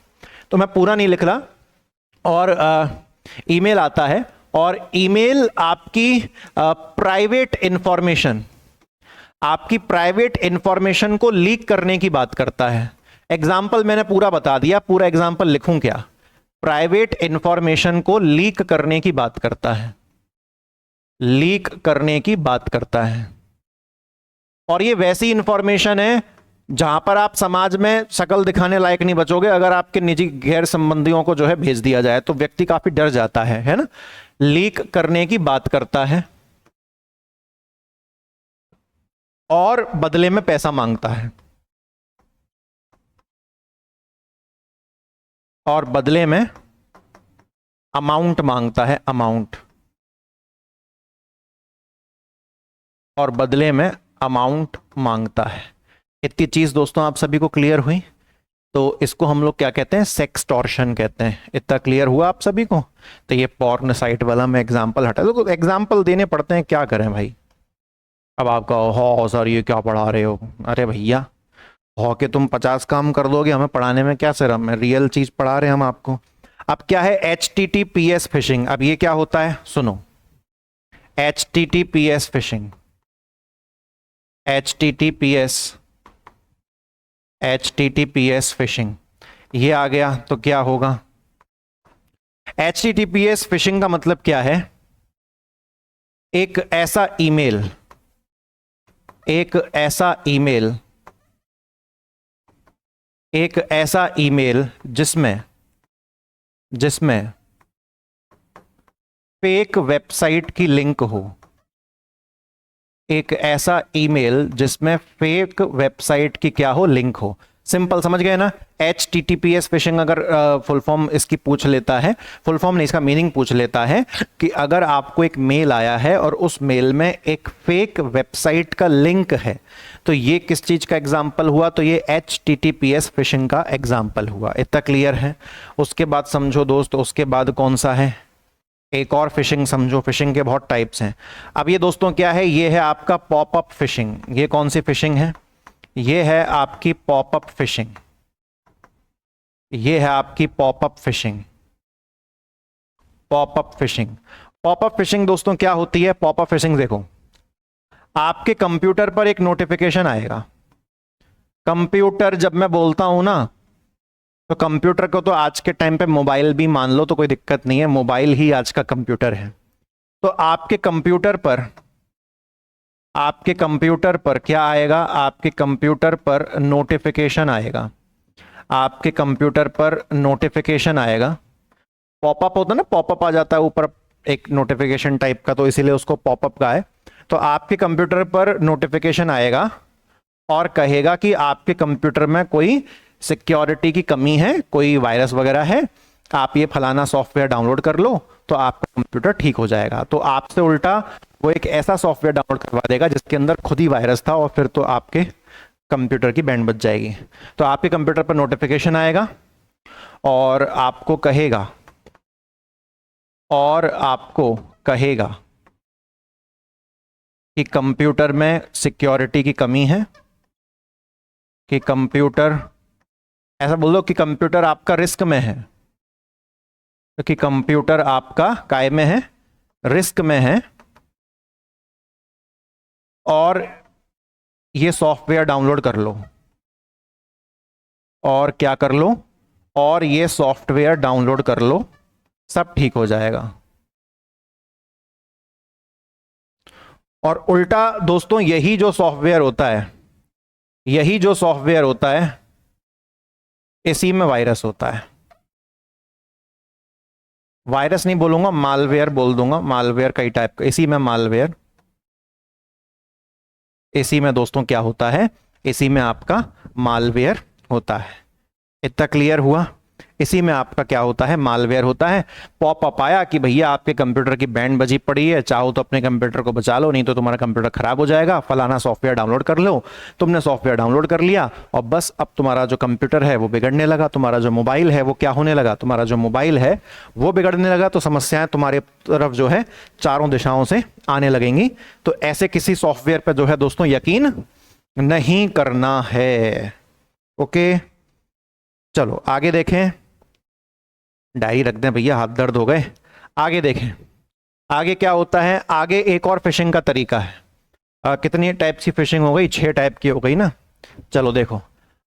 [SPEAKER 1] तो मैं पूरा नहीं लिख रहा और ईमेल आता है और ईमेल आपकी प्राइवेट इंफॉर्मेशन, आपकी प्राइवेट इंफॉर्मेशन को लीक करने की बात करता है। एग्जाम्पल मैंने पूरा बता दिया, पूरा एग्जाम्पल लिखूं क्या? प्राइवेट इंफॉर्मेशन को लीक करने की बात करता है, लीक करने की बात करता है। और ये वैसी इंफॉर्मेशन है जहां पर आप समाज में शक्ल दिखाने लायक नहीं बचोगे। अगर आपके निजी गैर संबंधियों को जो है भेज दिया जाए तो व्यक्ति काफी डर जाता है ना। लीक करने की बात करता है और बदले में पैसा मांगता है, और बदले में अमाउंट मांगता है, अमाउंट, और बदले में अमाउंट मांगता है। इतनी चीज दोस्तों आप सभी को क्लियर हुई? तो इसको हम लोग क्या कहते हैं? सेक्सटॉर्शन कहते हैं। इतना क्लियर हुआ आप सभी को? तो ये पॉर्न साइट वाला मैं एग्जांपल हटा दो, तो एग्जांपल देने पड़ते हैं, क्या करें भाई। अब आप कहो हो सर ये क्या पढ़ा रहे हो? अरे भैया हो के तुम 50 काम कर दोगे, हमें पढ़ाने में क्या शर्म है? रियल चीज पढ़ा रहे हैं हम आपको। अब क्या है HTTPS फिशिंग? अब ये क्या होता है सुनो, HTTPS फिशिंग, HTTPS फिशिंग ये आ गया तो क्या होगा? HTTPS फिशिंग का मतलब क्या है? एक ऐसा ईमेल, एक ऐसा ईमेल, एक ऐसा ईमेल जिसमें फेक वेबसाइट की लिंक हो, एक ऐसा ईमेल जिसमें फेक वेबसाइट की क्या हो? लिंक हो। सिंपल समझ गए ना? HTTPS फिशिंग अगर फुल फॉर्म इसकी पूछ लेता है, फुल फॉर्म नहीं इसका मीनिंग पूछ लेता है कि अगर आपको एक मेल आया है और उस मेल में एक फेक वेबसाइट का लिंक है, तो ये किस चीज का एग्जाम्पल हुआ? तो ये HTTPS फिशिंग का एग्जाम्पल हुआ। इतना क्लियर है? उसके बाद समझो दोस्त, उसके बाद कौन सा है? एक और फिशिंग समझो। फिशिंग के बहुत टाइप्स हैं। अब ये दोस्तों क्या है? ये है आपका पॉपअप फिशिंग। ये कौन सी फिशिंग है? ये है आपकी पॉपअप फिशिंग। ये है आपकी popup fishing. Popup fishing, popup fishing दोस्तों क्या होती है? पॉपअप फिशिंग देखो, आपके कंप्यूटर पर एक नोटिफिकेशन आएगा। कंप्यूटर जब मैं बोलता हूं ना, तो कंप्यूटर को तो आज के टाइम पे मोबाइल भी मान लो तो कोई दिक्कत नहीं है, मोबाइल ही आज का कंप्यूटर है। तो आपके कंप्यूटर पर क्या आएगा? आपके कंप्यूटर पर नोटिफिकेशन आएगा। आपके कंप्यूटर पर नोटिफिकेशन आएगा। पॉपअप होता है ना, पॉपअप आ जाता है ऊपर एक नोटिफिकेशन टाइप का, तो इसीलिए उसको पॉपअप का है। तो आपके कंप्यूटर पर नोटिफिकेशन आएगा और कहेगा कि आपके कंप्यूटर में कोई सिक्योरिटी की कमी है, कोई वायरस वगैरह है, आप ये फलाना सॉफ्टवेयर डाउनलोड कर लो तो आपका कंप्यूटर ठीक हो जाएगा। तो आपसे उल्टा वो एक ऐसा सॉफ्टवेयर डाउनलोड करवा देगा जिसके अंदर खुद ही वायरस था, और फिर तो आपके कंप्यूटर की बैंड बच जाएगी। तो आपके कंप्यूटर पर नोटिफिकेशन आएगा और आपको कहेगा कि कंप्यूटर में सिक्योरिटी की कमी है, कि कंप्यूटर ऐसा बोल दो कि कंप्यूटर आपका रिस्क में है, कि कंप्यूटर आपका काय में है, रिस्क में है, और ये सॉफ्टवेयर डाउनलोड कर लो, और क्या कर लो, और ये सॉफ्टवेयर डाउनलोड कर लो, सब ठीक हो जाएगा। और उल्टा दोस्तों, यही जो सॉफ्टवेयर होता है, यही जो सॉफ्टवेयर होता है, इसी में वायरस होता है। वायरस नहीं बोलूंगा, मालवेयर बोल दूंगा, मालवेयर कई टाइप का, इसी में मालवेयर, इसी में दोस्तों क्या होता है, इसी में आपका मालवेयर होता है। इतना क्लियर हुआ? इसी में आपका क्या होता है, मालवेयर होता है। पॉप अप आया कि भैया आपके कंप्यूटर की बैंड बजी पड़ी है, चाहो तो अपने कंप्यूटर को बचा लो, नहीं तो तुम्हारा कंप्यूटर खराब हो जाएगा, फलाना सॉफ्टवेयर डाउनलोड कर लो। तुमने सॉफ्टवेयर डाउनलोड कर लिया और बस अब तुम्हारा जो कंप्यूटर है वो बिगड़ने लगा, तुम्हारा जो मोबाइल है वो क्या होने लगा, तुम्हारा जो मोबाइल है वो बिगड़ने लगा। तो समस्याएं तुम्हारे तरफ जो है चारों दिशाओं से आने लगेंगी। तो ऐसे किसी सॉफ्टवेयर पर जो है दोस्तों यकीन नहीं करना है। ओके, चलो आगे देखें। डायरी रख दें भैया, हाथ दर्द हो गए। आगे देखें, आगे क्या होता है। आगे एक और फिशिंग का तरीका है। कितनी टाइप की फिशिंग हो गई, 6 टाइप की हो गई ना। चलो देखो,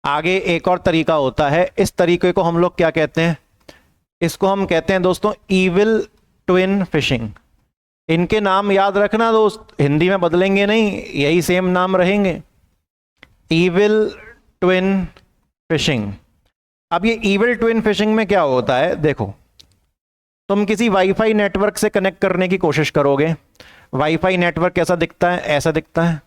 [SPEAKER 1] आगे एक और तरीका होता है। इस तरीके को हम लोग क्या कहते हैं, इसको हम कहते हैं दोस्तों इविल ट्विन फिशिंग। इनके नाम याद रखना दोस्त, हिंदी में बदलेंगे नहीं, यही सेम नाम रहेंगे, इविल ट्विन फिशिंग। अब ये इविल ट्विन फिशिंग में क्या होता है, देखो, तुम किसी वाईफाई नेटवर्क से कनेक्ट करने की कोशिश करोगे। वाईफाई नेटवर्क कैसा दिखता है, ऐसा दिखता है।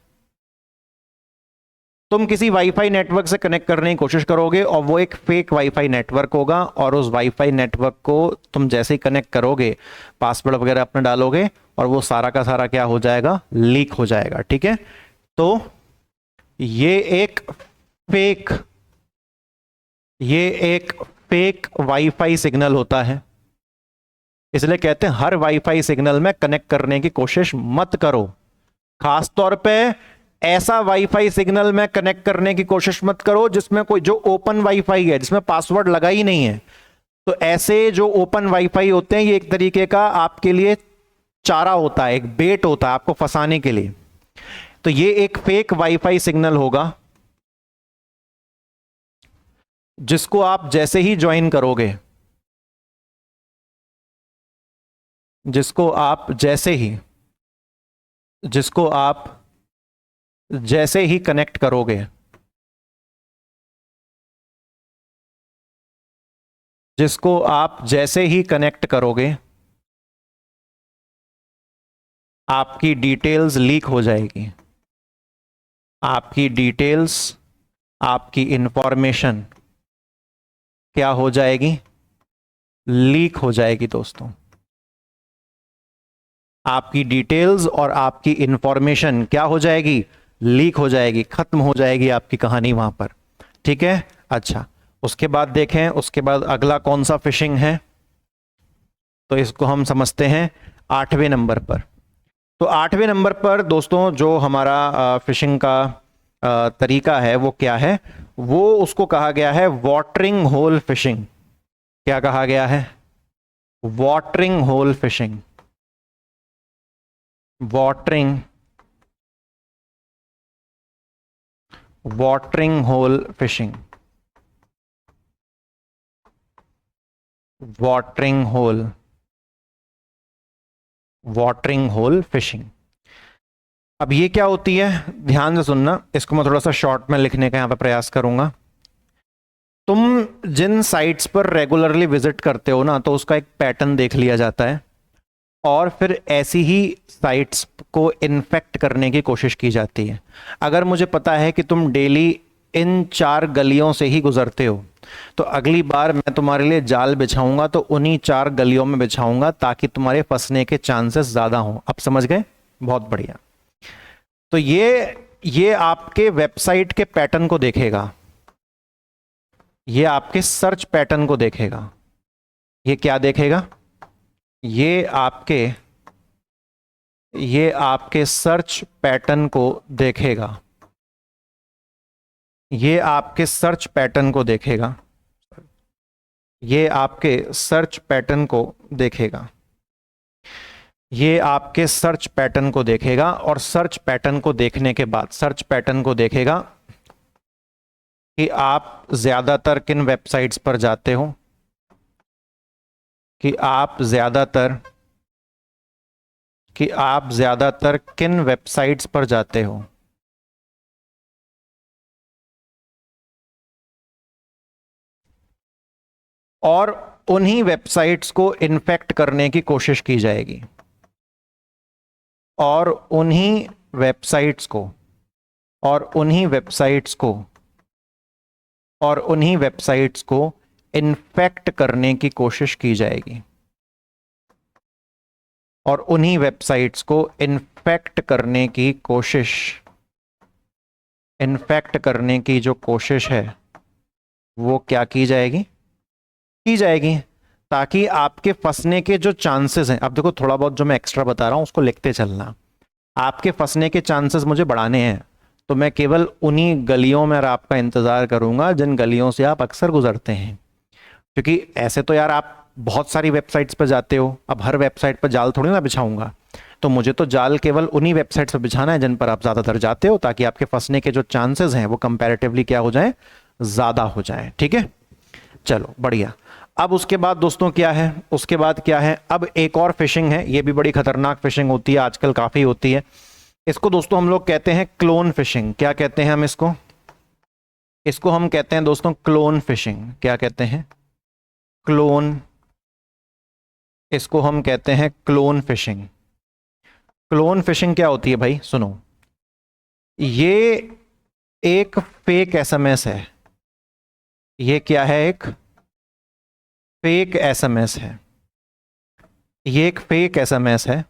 [SPEAKER 1] तुम किसी वाईफाई नेटवर्क से कनेक्ट करने की कोशिश करोगे और वो एक फेक वाईफाई नेटवर्क होगा, और उस वाईफाई नेटवर्क को तुम जैसे ही कनेक्ट करोगे, पासवर्ड वगैरह अपने डालोगे और वो सारा का सारा क्या हो जाएगा, लीक हो जाएगा। ठीक है, तो ये एक फेक वाईफाई सिग्नल होता है। इसलिए कहते हैं हर वाईफाई सिग्नल में कनेक्ट करने की कोशिश मत करो। खास तौर पे ऐसा वाईफाई सिग्नल में कनेक्ट करने की कोशिश मत करो जिसमें कोई, जो ओपन वाईफाई है, जिसमें पासवर्ड लगा ही नहीं है। तो ऐसे जो ओपन वाईफाई होते हैं, ये एक तरीके का आपके लिए चारा होता है, एक बेट होता है आपको फंसाने के लिए। तो ये एक फेक वाईफाई सिग्नल होगा जिसको आप जैसे ही ज्वाइन करोगे, जिसको आप जैसे ही कनेक्ट करोगे, जिसको आप जैसे ही कनेक्ट करोगे, आपकी डिटेल्स लीक हो जाएगी। आपकी डिटेल्स, आपकी इंफॉर्मेशन क्या हो जाएगी, लीक हो जाएगी दोस्तों। आपकी डिटेल्स और आपकी इंफॉर्मेशन क्या हो जाएगी, लीक हो जाएगी, खत्म हो जाएगी आपकी कहानी वहां पर। ठीक है, अच्छा, उसके बाद देखें, उसके बाद अगला कौन सा फिशिंग है, तो इसको हम समझते हैं 8वें नंबर पर। तो 8वें नंबर पर दोस्तों जो हमारा फिशिंग का तरीका है वो क्या है, वो उसको कहा गया है वाटरिंग होल फिशिंग। क्या कहा गया है, watering hole fishing. Watering hole fishing, watering hole fishing. अब ये क्या होती है, ध्यान से सुनना, इसको मैं थोड़ा सा शॉर्ट में लिखने का यहां पर प्रयास करूंगा। तुम जिन साइट्स पर रेगुलरली विजिट करते हो ना, तो उसका एक पैटर्न देख लिया जाता है, और फिर ऐसी ही साइट्स को इन्फेक्ट करने की कोशिश की जाती है। अगर मुझे पता है कि तुम डेली इन 4 गलियों से ही गुजरते हो, तो अगली बार मैं तुम्हारे लिए जाल बिछाऊंगा तो उन्हीं 4 गलियों में बिछाऊंगा, ताकि तुम्हारे फंसने के चांसेस ज्यादा हों। अब समझ गए, बहुत बढ़िया। तो ये आपके वेबसाइट के पैटर्न को देखेगा, ये आपके सर्च पैटर्न को देखेगा। ये क्या देखेगा, ये आपके सर्च पैटर्न को देखेगा, ये आपके सर्च पैटर्न को देखेगा। ये आपके सर्च पैटर्न को देखेगा, ये आपके सर्च पैटर्न को देखेगा, और सर्च पैटर्न को देखने के बाद सर्च पैटर्न को देखेगा कि आप ज्यादातर किन वेबसाइट्स पर जाते हो, कि आप ज्यादातर किन वेबसाइट्स पर जाते हो। और उन्हीं वेबसाइट्स को इन्फेक्ट करने की कोशिश की जाएगी, और उन्हीं वेबसाइट्स को इन्फेक्ट करने की कोशिश की जाएगी, और उन्हीं वेबसाइट्स को इन्फेक्ट करने की जो कोशिश है वो क्या की जाएगी, ताकि आपके फंसने के जो चांसेस हैं, अब देखो थोड़ा बहुत जो मैं एक्स्ट्रा बता रहा हूं उसको लिखते चलना, आपके फंसने के चांसेस मुझे बढ़ाने हैं, तो मैं केवल उन्हीं गलियों में आपका इंतजार करूंगा जिन गलियों से आप अक्सर गुजरते हैं। क्योंकि ऐसे तो यार आप बहुत सारी वेबसाइट्स पर जाते हो, अब हर वेबसाइट पर जाल थोड़ी ना बिछाऊंगा, तो मुझे तो जाल केवल उन्हीं वेबसाइट्स पर बिछाना है जिन पर आप ज़्यादातर जाते हो, ताकि आपके फंसने के जो चांसेस हैं वो कंपैरेटिवली क्या हो जाए, ज़्यादा हो जाए। ठीक है, चलो बढ़िया। अब उसके बाद दोस्तों क्या है, उसके बाद क्या है, अब एक और फिशिंग है, ये भी बड़ी खतरनाक फिशिंग होती है, आजकल काफ़ी होती है। इसको दोस्तों हम लोग कहते हैं क्लोन फिशिंग। क्या कहते हैं हम इसको हम कहते हैं दोस्तों क्लोन फिशिंग। क्या कहते हैं, इसको हम कहते हैं क्लोन फिशिंग। क्लोन फिशिंग क्या होती है भाई, सुनो, ये एक फेक एसएमएस है, ये क्या है, एक फेक एसएमएस है, ये एक फेक एसएमएस है,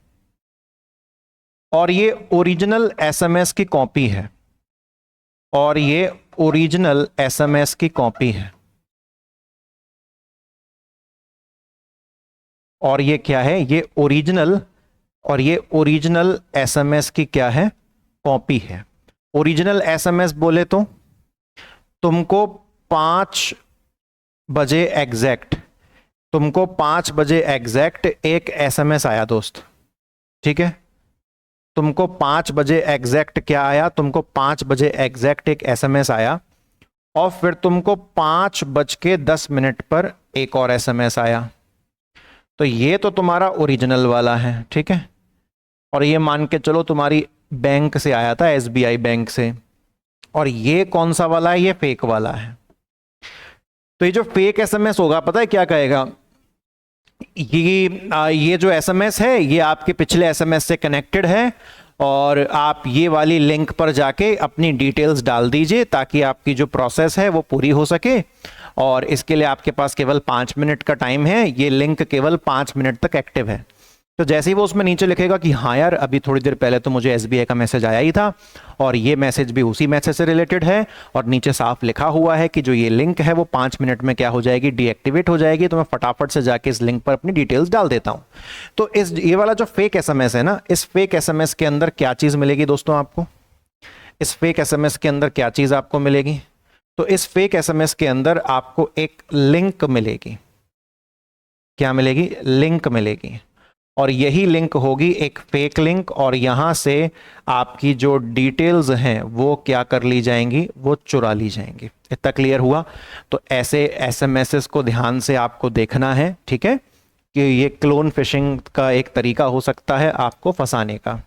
[SPEAKER 1] और ये ओरिजिनल एसएमएस की कॉपी है, और ये ओरिजिनल एसएमएस की कॉपी है, और ये क्या है, ये ओरिजिनल एसएमएस की क्या है, कॉपी है। ओरिजिनल एसएमएस बोले तो तुमको 5 बजे एग्जैक्ट एक एसएमएस आया दोस्त, ठीक है, तुमको 5 बजे एग्जैक्ट क्या आया, तुमको 5 बजे एग्जैक्ट एक एसएमएस आया, और फिर तुमको 5:10 पर एक और एसएमएस आया। तो ये तो तुम्हारा ओरिजिनल वाला है, ठीक है, और ये मान के चलो तुम्हारी बैंक से आया था, एसबीआई बैंक से, और ये कौन सा वाला है, ये फेक वाला है। तो ये जो फेक एसएमएस होगा, पता है क्या कहेगा, ये जो एसएमएस है ये आपके पिछले एसएमएस से कनेक्टेड है, और आप ये वाली लिंक पर जाके अपनी डिटेल्स डाल दीजिए ताकि आपकी जो प्रोसेस है वो पूरी हो सके, और इसके लिए आपके पास केवल 5 मिनट का टाइम है, ये लिंक केवल 5 मिनट तक एक्टिव है। तो जैसे ही वो उसमें नीचे लिखेगा कि हाँ यार अभी थोड़ी देर पहले तो मुझे एसबीआई का मैसेज आया ही था, और ये मैसेज भी उसी मैसेज से रिलेटेड है, और नीचे साफ लिखा हुआ है कि जो ये लिंक है वो 5 मिनट में क्या हो जाएगी, डीएक्टिवेट हो जाएगी, तो मैं फटाफट से जाके इस लिंक पर अपनी डिटेल्स डाल देता हूँ। तो ये वाला जो फेक एसएमएस है ना, इस फेक एसएमएस के अंदर क्या चीज़ मिलेगी दोस्तों आपको, इस फेक एसएमएस के अंदर क्या चीज़ आपको मिलेगी, तो इस फेक एसएमएस के अंदर आपको एक लिंक मिलेगी। क्या मिलेगी, लिंक मिलेगी, और यही लिंक होगी एक फेक लिंक, और यहां से आपकी जो डिटेल्स हैं वो क्या कर ली जाएंगी, वो चुरा ली जाएंगी। इतना क्लियर हुआ। तो ऐसे एसएमएसेस को ध्यान से आपको देखना है, ठीक है, कि ये क्लोन फिशिंग का एक तरीका हो सकता है आपको फंसाने का।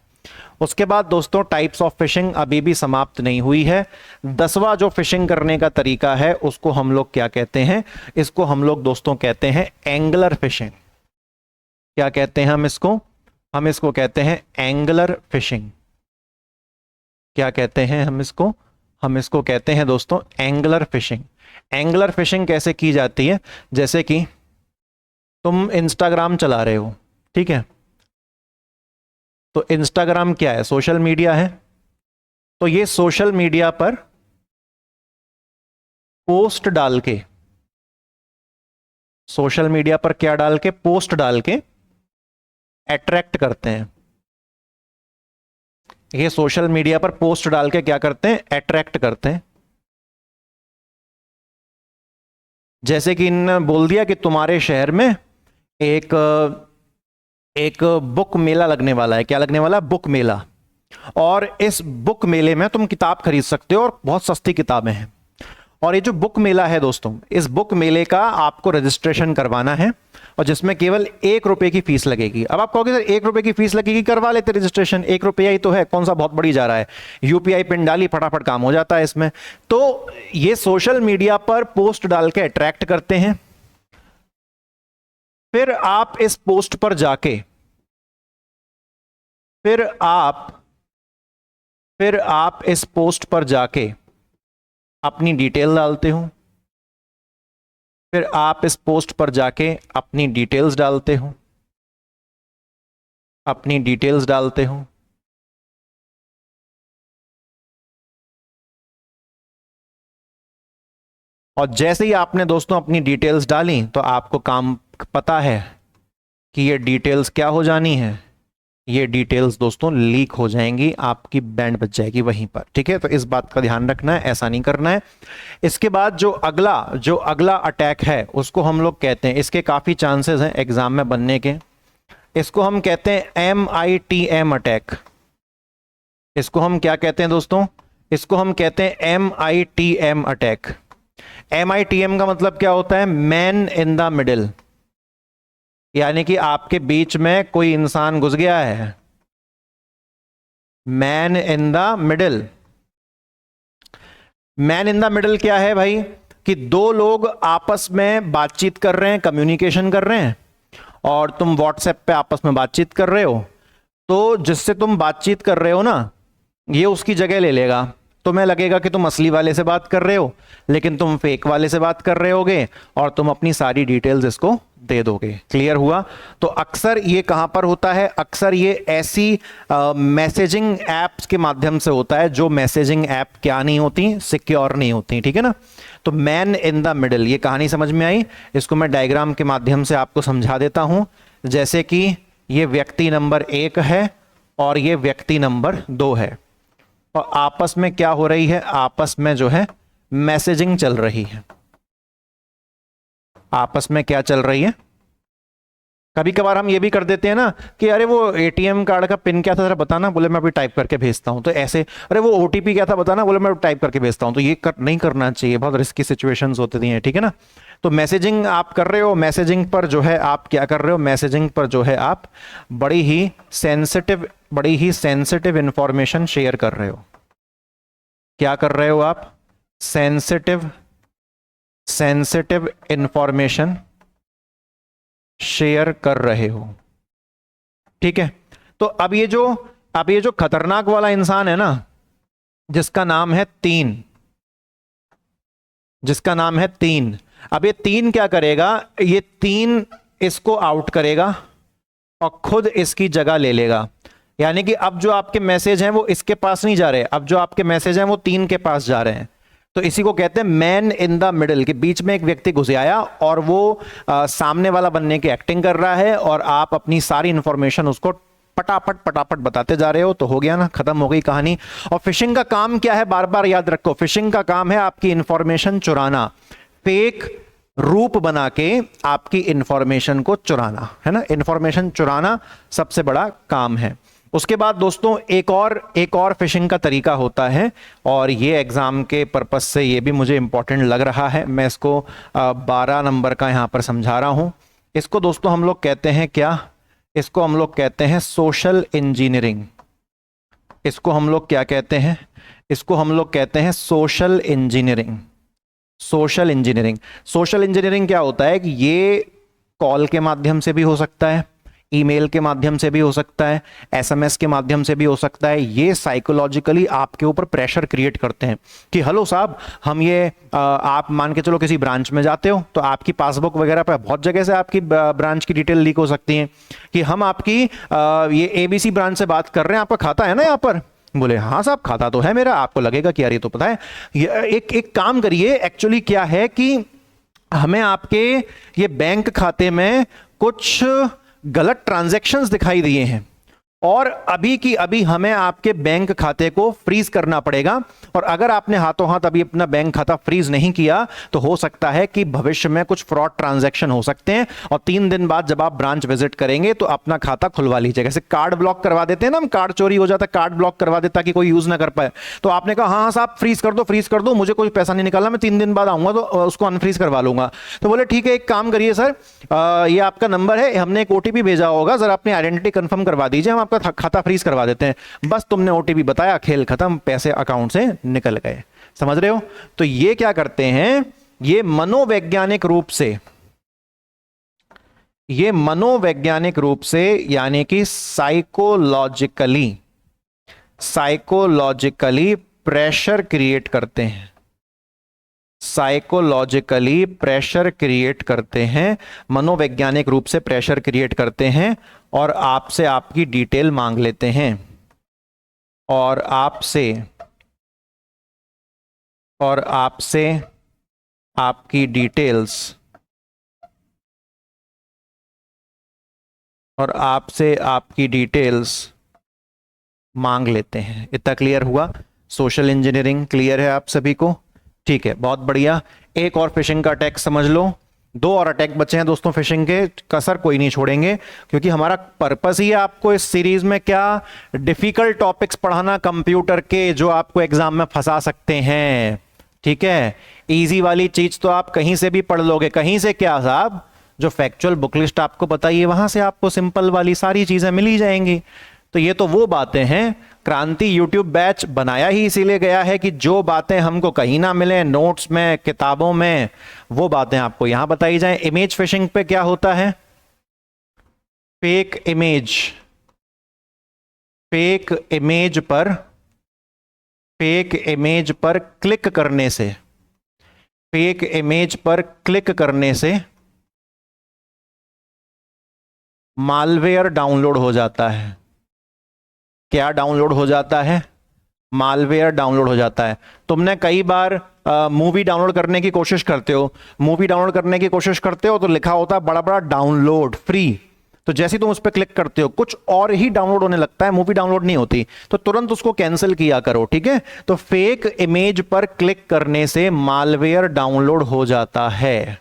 [SPEAKER 1] उसके बाद दोस्तों टाइप्स ऑफ फिशिंग अभी भी समाप्त नहीं हुई है। 10वां जो फिशिंग करने का तरीका है उसको हम लोग क्या कहते हैं, इसको हम लोग दोस्तों कहते हैं एंगलर फिशिंग। क्या कहते हैं हम इसको कहते हैं एंगलर फिशिंग। क्या कहते हैं हम इसको कहते हैं दोस्तों एंगलर फिशिंग। एंगलर फिशिंग कैसे की जाती है, जैसे कि तुम इंस्टाग्राम चला रहे हो, ठीक है, तो इंस्टाग्राम क्या है, सोशल मीडिया है, तो ये सोशल मीडिया पर पोस्ट डाल के, सोशल मीडिया पर क्या डाल के, पोस्ट डाल के अट्रैक्ट करते हैं। ये सोशल मीडिया पर पोस्ट डाल के क्या करते हैं, अट्रैक्ट करते हैं। जैसे कि इन्होंने बोल दिया कि तुम्हारे शहर में एक एक बुक मेला लगने वाला है। क्या लगने वाला है? बुक मेला। और इस बुक मेले में तुम किताब खरीद सकते हो और बहुत सस्ती किताबें हैं। और ये जो बुक मेला है दोस्तों, इस बुक मेले का आपको रजिस्ट्रेशन करवाना है और जिसमें केवल 1 रुपए की फीस लगेगी। अब आप कहोगे सर 1 रुपए की फीस लगेगी, करवा लेते रजिस्ट्रेशन, 1 रुपया ही तो है, कौन सा बहुत बड़ी जा रहा है, यूपीआई पिन डाली फटाफट काम हो जाता है इसमें। तो ये सोशल मीडिया पर पोस्ट डाल के अट्रैक्ट करते हैं। फिर आप इस पोस्ट पर जाके फिर आप इस पोस्ट पर जाके अपनी डिटेल डालते हो। फिर आप इस पोस्ट पर जाके अपनी डिटेल्स डालते हो, अपनी डिटेल्स डालते हो। और जैसे ही आपने दोस्तों अपनी डिटेल्स डाली तो आपको काम पता है कि ये डिटेल्स क्या हो जानी है, ये डिटेल्स दोस्तों लीक हो जाएंगी, आपकी बैंड बच जाएगी वहीं पर। ठीक है, तो इस बात का ध्यान रखना है, ऐसा नहीं करना है। इसके बाद जो अगला अटैक है उसको हम लोग कहते हैं, इसके काफी चांसेस हैं एग्जाम में बनने के। इसको हम कहते हैं MITM अटैक। इसको हम क्या कहते हैं दोस्तों? इसको हम कहते हैं MITM अटैक। MITM का मतलब क्या होता है? मैन इन द मिडिल, यानी कि आपके बीच में कोई इंसान घुस गया है। Man in the middle. Man in the middle क्या है भाई? कि दो लोग आपस में बातचीत कर रहे हैं, कम्युनिकेशन कर रहे हैं, और तुम व्हाट्सएप पे आपस में बातचीत कर रहे हो। तो जिससे तुम बातचीत कर रहे हो ना, ये उसकी जगह ले लेगा। तुम्हें लगेगा कि तुम असली वाले से बात कर रहे हो, लेकिन तुम फेक वाले से बात कर रहे होगे और तुम अपनी सारी डिटेल्स इसको दे दोगे। क्लियर हुआ? तो अक्सर ये कहां पर होता है? अक्सर ये ऐसी मैसेजिंग एप्स के माध्यम से होता है जो मैसेजिंग ऐप क्या नहीं होती, सिक्योर नहीं होती। ठीक है ना? तो मैन इन द मिडिल, ये कहानी समझ में आई? इसको मैं डायग्राम के माध्यम से आपको समझा देता हूं। जैसे कि ये व्यक्ति नंबर 1 है और ये व्यक्ति नंबर 2 है, और आपस में क्या हो रही है? आपस में जो है मैसेजिंग चल रही है। आपस में क्या चल रही है? कभी कभार हम ये भी कर देते हैं ना कि अरे वो एटीएम कार्ड का पिन क्या था जरा बताना, बोले मैं अभी टाइप करके भेजता हूं। तो ऐसे, अरे वो ओटीपी क्या था बताना, बोले मैं टाइप करके भेजता हूं। तो ये नहीं करना चाहिए, बहुत रिस्की सिचुएशंस होती हैं। ठीक है ना? तो मैसेजिंग आप कर रहे हो, मैसेजिंग पर जो है आप क्या कर रहे हो? मैसेजिंग पर जो है आप बड़ी ही सेंसिटिव इंफॉर्मेशन शेयर कर रहे हो। क्या कर रहे हो आप? सेंसिटिव इंफॉर्मेशन शेयर कर रहे हो। ठीक है? तो अब ये जो खतरनाक वाला इंसान है ना, जिसका नाम है 3, अब ये 3 क्या करेगा? ये 3 इसको आउट करेगा और खुद इसकी जगह ले लेगा। यानी कि अब जो आपके मैसेज हैं वो इसके पास नहीं जा रहे, अब जो आपके मैसेज हैं वो 3 के पास जा रहे हैं। तो इसी को कहते हैं मैन इन द मिडिल, के बीच में एक व्यक्ति घुस आया और वो सामने वाला बनने की एक्टिंग कर रहा है, और आप अपनी सारी इंफॉर्मेशन उसको पटापट बताते जा रहे हो। तो हो गया ना, खत्म हो गई कहानी। और फिशिंग का काम क्या है? बार बार याद रखो, फिशिंग का काम है आपकी इंफॉर्मेशन चुराना, फेक रूप बना के आपकी इंफॉर्मेशन को चुराना, है ना? इंफॉर्मेशन चुराना सबसे बड़ा काम है। उसके बाद दोस्तों एक और फिशिंग का तरीका होता है, और ये एग्जाम के पर्पस से ये भी मुझे इंपॉर्टेंट लग रहा है। मैं इसको 12 नंबर का यहां पर समझा रहा हूं। इसको दोस्तों हम लोग कहते हैं क्या? इसको हम लोग कहते हैं सोशल इंजीनियरिंग। इसको हम लोग क्या कहते हैं? इसको हम लोग कहते हैं सोशल इंजीनियरिंग। सोशल इंजीनियरिंग क्या होता है कि ये कॉल के माध्यम से भी हो सकता है, ईमेल के माध्यम से भी हो सकता है, एसएमएस के माध्यम से भी हो सकता है। ये साइकोलॉजिकली आपके ऊपर प्रेशर क्रिएट करते हैं कि हेलो साहब, हम ये आप मान के चलो किसी ब्रांच में जाते हो तो आपकी पासबुक वगैरह पे बहुत जगह से आपकी ब्रांच की डिटेल लीक हो सकती है कि हम आपकी ये एबीसी ब्रांच से बात कर रहे हैं, आपका खाता है ना यहाँ पर? बोले हाँ साहब खाता तो है मेरा। आपको लगेगा कि यार ये तो पता है। एक काम करिए, एक्चुअली क्या है कि हमें आपके ये बैंक खाते में कुछ गलत ट्रांजैक्शंस दिखाई दिए हैं, और अभी की अभी हमें आपके बैंक खाते को फ्रीज करना पड़ेगा। और अगर आपने हाथों हाथ अभी अपना बैंक खाता फ्रीज नहीं किया तो हो सकता है कि भविष्य में कुछ फ्रॉड ट्रांजैक्शन हो सकते हैं, और 3 दिन बाद जब आप ब्रांच विजिट करेंगे तो अपना खाता खुलवा लीजिएगा। जैसे कार्ड ब्लॉक करवा देते हैं ना हम, कार्ड चोरी हो जाता है, कार्ड ब्लॉक करवा देता कि कोई यूज ना कर पाए, तो आपने कहा हाँ साहब फ्रीज कर दो, मुझे कोई पैसा नहीं निकालना, मैं 3 दिन बाद आऊंगा तो उसको अनफ्रीज करवा लूंगा। तो बोले ठीक है, एक काम करिए सर, ये आपका नंबर है, हमने एक ओटीपी भेजा होगा, सर अपनी आइडेंटिटी कंफर्म करवा दीजिए, हम आपका खाता फ्रीज करवा देते हैं। बस तुमने ओटीपी बताया, खेल खत्म, पैसे अकाउंट से निकल गए। समझ रहे हो? तो ये क्या करते हैं, ये मनोवैज्ञानिक रूप से यानी कि साइकोलॉजिकली प्रेशर क्रिएट करते हैं, मनोवैज्ञानिक रूप से प्रेशर क्रिएट करते हैं, और आपसे आपकी डिटेल मांग लेते हैं, और आपसे आपकी डिटेल्स मांग लेते हैं। इतना क्लियर हुआ? सोशल इंजीनियरिंग क्लियर है आप सभी को? ठीक है, बहुत बढ़िया। एक और फिशिंग का अटैक समझ लो, 2 और अटैक बचे हैं दोस्तों फिशिंग के, कसर कोई नहीं छोड़ेंगे, क्योंकि हमारा पर्पस ही है आपको इस सीरीज में क्या, डिफिकल्ट टॉपिक्स पढ़ाना कंप्यूटर के, जो आपको एग्जाम में फंसा सकते हैं। ठीक है, इजी वाली चीज तो आप कहीं से भी पढ़ लोगे, कहीं से क्या साहब, जो फैक्चुअल बुक लिस्ट आपको बताइए वहां से आपको सिंपल वाली सारी चीजें मिल ही जाएंगी। तो ये तो वो बातें हैं, क्रांति यूट्यूब बैच बनाया ही इसीलिए गया है कि जो बातें हमको कहीं ना मिले नोट्स में, किताबों में, वो बातें आपको यहां बताई जाएं। इमेज फिशिंग पे क्या होता है, फेक इमेज पर क्लिक करने से मालवेयर डाउनलोड हो जाता है। क्या डाउनलोड हो जाता है? मालवेयर डाउनलोड हो जाता है। तुमने कई बार मूवी डाउनलोड करने की कोशिश करते हो, तो लिखा होता है बड़ा बड़ा डाउनलोड फ्री, तो जैसे तुम उस पर क्लिक करते हो कुछ और ही डाउनलोड होने लगता है, मूवी डाउनलोड नहीं होती, तो तुरंत उसको कैंसिल किया करो। ठीक है, तो फेक इमेज पर क्लिक करने से मालवेयर डाउनलोड हो जाता है।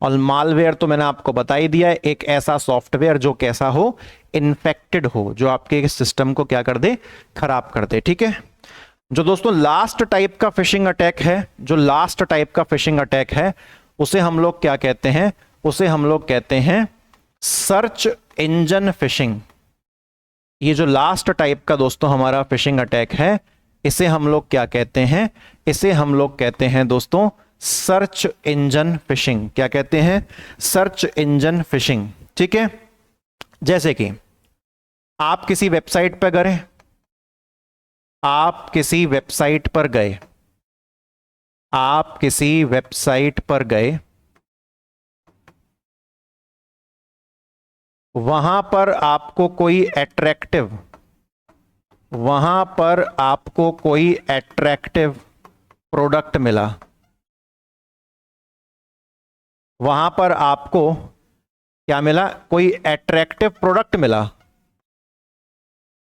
[SPEAKER 1] और मालवेयर तो मैंने आपको बता ही दिया है, एक ऐसा सॉफ्टवेयर जो कैसा हो, इन्फेक्टेड हो, जो आपके सिस्टम को क्या कर दे, खराब कर दे। ठीक है, जो दोस्तों लास्ट टाइप का फिशिंग अटैक है, उसे हम लोग क्या कहते हैं, उसे हम लोग कहते हैं सर्च इंजन फिशिंग। ये जो लास्ट टाइप का दोस्तों हमारा फिशिंग अटैक है, इसे हम लोग क्या कहते हैं, इसे हम लोग कहते हैं दोस्तों सर्च इंजन फिशिंग। क्या कहते हैं? Search engine fishing. ठीक है, जैसे कि आप किसी वेबसाइट पर गए, वहां पर आपको कोई एट्रैक्टिव प्रोडक्ट मिला, वहां पर आपको क्या मिला, कोई एट्रैक्टिव प्रोडक्ट मिला,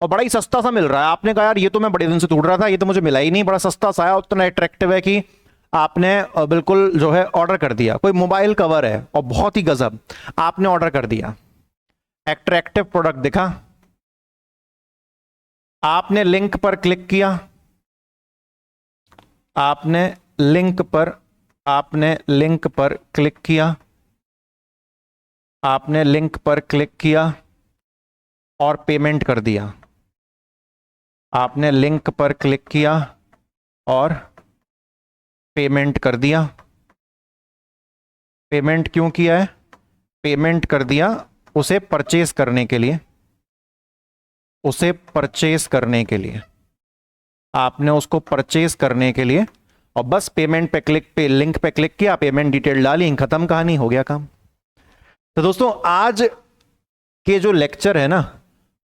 [SPEAKER 1] और बड़ा ही सस्ता सा मिल रहा है। आपने कहा यार ये तो मैं बड़े दिन से ढूंढ रहा था, ये तो मुझे मिला ही नहीं, बड़ा सस्ता सा है, उतना एट्रैक्टिव है कि आपने बिल्कुल जो है ऑर्डर कर दिया। कोई मोबाइल कवर है और बहुत ही गजब, आपने ऑर्डर कर दिया, एट्रैक्टिव प्रोडक्ट दिखा, आपने लिंक पर क्लिक किया, आपने लिंक पर क्लिक किया और पेमेंट कर दिया। आपने लिंक पर क्लिक किया और पेमेंट कर दिया। पेमेंट क्यों किया है? पेमेंट कर दिया उसे परचेज करने के लिए, आपने उसको परचेज करने के लिए, और बस पेमेंट पे लिंक पे क्लिक किया, पेमेंट डिटेल डाली, खत्म, कहानी, हो गया काम। तो दोस्तों आज के जो लेक्चर है ना,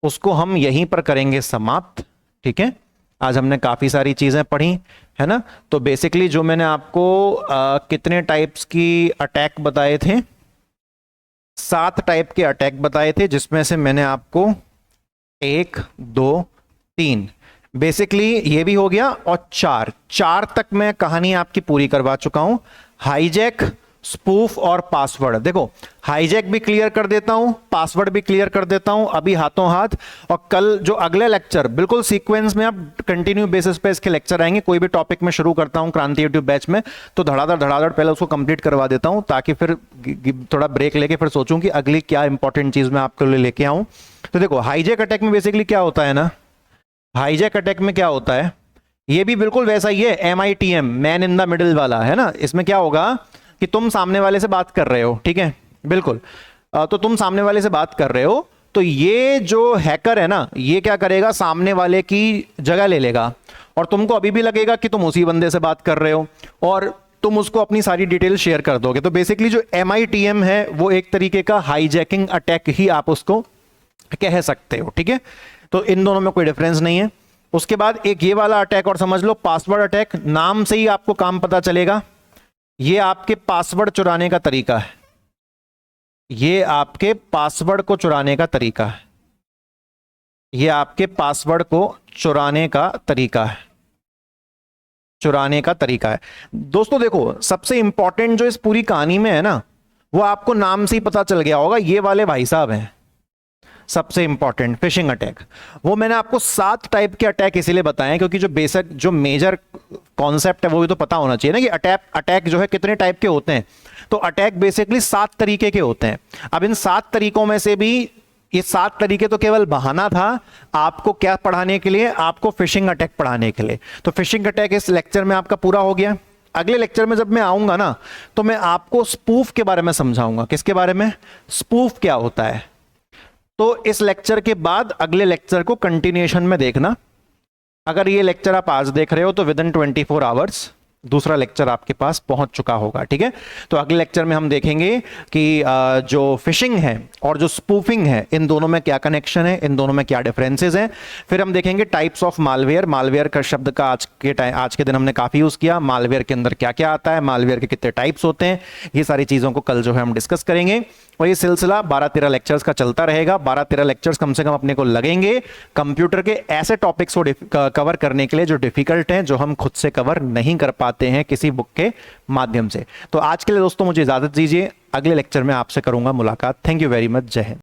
[SPEAKER 1] उसको हम यहीं पर करेंगे समाप्त। ठीक है, आज हमने काफी सारी चीजें पढ़ी है ना। तो बेसिकली जो मैंने आपको कितने टाइप्स की अटैक बताए थे, 7 टाइप के अटैक बताए थे, जिसमें से मैंने आपको 1, 2, 3 बेसिकली ये भी हो गया, और चार तक मैं कहानी आपकी पूरी करवा चुका हूं। हाईजैक, स्पूफ और पासवर्ड। देखो, हाईजैक भी क्लियर कर देता हूं, पासवर्ड भी क्लियर कर देता हूं अभी हाथों हाथ। और कल जो अगले लेक्चर बिल्कुल सीक्वेंस में, अब कंटिन्यू बेसिस पे इसके लेक्चर आएंगे। कोई भी टॉपिक में शुरू करता हूं क्रांति यूट्यूब बैच में, तो धड़ाधड़ पहले उसको कंप्लीट करवा देता हूं, ताकि फिर थोड़ा ब्रेक लेके फिर सोचूं कि अगली क्या इंपॉर्टेंट चीज मैं आपके लिए लेके आऊं। तो देखो, हाईजैक अटैक में बेसिकली क्या होता है ना, हाईजैक अटैक में क्या होता है, ये भी बिल्कुल वैसा ही है, MITM, man in the middle वाला है ना। इसमें क्या होगा कि तुम सामने वाले से बात कर रहे हो, ठीक है, बिल्कुल। तो तुम सामने वाले से बात कर रहे हो, तो ये जो हैकर है ना, ये क्या करेगा, सामने वाले की जगह ले लेगा, और तुमको अभी भी लगेगा कि तुम उसी बंदे से बात कर रहे हो, और तुम उसको अपनी सारी डिटेल शेयर कर दोगे। तो बेसिकली जो MITM है वो एक तरीके का हाईजैकिंग अटैक ही आप उसको कह सकते हो, ठीक है। तो इन दोनों में कोई डिफरेंस नहीं है। उसके बाद एक ये वाला अटैक और समझ लो, पासवर्ड अटैक। नाम से ही आपको काम पता चलेगा, ये आपके पासवर्ड चुराने का तरीका है, ये आपके पासवर्ड को चुराने का तरीका है, ये आपके पासवर्ड को चुराने का तरीका है, चुराने का तरीका है। दोस्तों देखो, सबसे इंपॉर्टेंट जो इस पूरी कहानी में है ना, वो आपको नाम से ही पता चल गया होगा, ये वाले भाई साहब हैं सबसे इंपॉर्टेंट, फिशिंग अटैक। वो मैंने आपको 7 टाइप के अटैक इसीलिए बताए क्योंकि जो बेसिक, जो मेजर कॉन्सेप्ट है वो भी तो पता होना चाहिए ना, कि अटैक जो है कितने टाइप के होते हैं। तो अटैक बेसिकली 7 तरीके के होते हैं। अब इन 7 तरीकों में से भी ये 7 तरीके तो केवल बहाना था आपको क्या पढ़ाने के लिए, आपको फिशिंग अटैक पढ़ाने के लिए। तो फिशिंग अटैक इस लेक्चर में आपका पूरा हो गया। अगले लेक्चर में जब मैं आऊंगा ना, तो मैं आपको स्पूफ के बारे में समझाऊंगा। किसके बारे में? स्पूफ क्या होता है। तो इस लेक्चर के बाद अगले लेक्चर को कंटिन्यूएशन में देखना। अगर ये लेक्चर आप आज देख रहे हो तो विद इन 24 आवर्स दूसरा लेक्चर आपके पास पहुंच चुका होगा, ठीक है। तो अगले लेक्चर में हम देखेंगे कि जो फिशिंग है और जो स्पूफिंग है, इन दोनों में क्या कनेक्शन है, इन दोनों में क्या डिफरेंसेस हैं। फिर हम देखेंगे टाइप्स ऑफ मालवेयर। मालवेयर का शब्द का आज के दिन हमने काफी यूज किया। मालवेयर के अंदर क्या क्या आता है, मालवेयर के कितने टाइप्स होते हैं, ये सारी चीजों को कल जो है हम डिस्कस करेंगे। और ये सिलसिला 12-13 लेक्चर्स का चलता रहेगा। 12-13 लेक्चर्स कम से कम अपने को लगेंगे कंप्यूटर के ऐसे टॉपिक्स को कवर करने के लिए जो डिफिकल्ट हैं, जो हम खुद से कवर नहीं कर पाते हैं किसी बुक के माध्यम से। तो आज के लिए दोस्तों मुझे इजाजत दीजिए, अगले लेक्चर में आपसे करूंगा मुलाकात। थैंक यू वेरी मच, जय हिंद।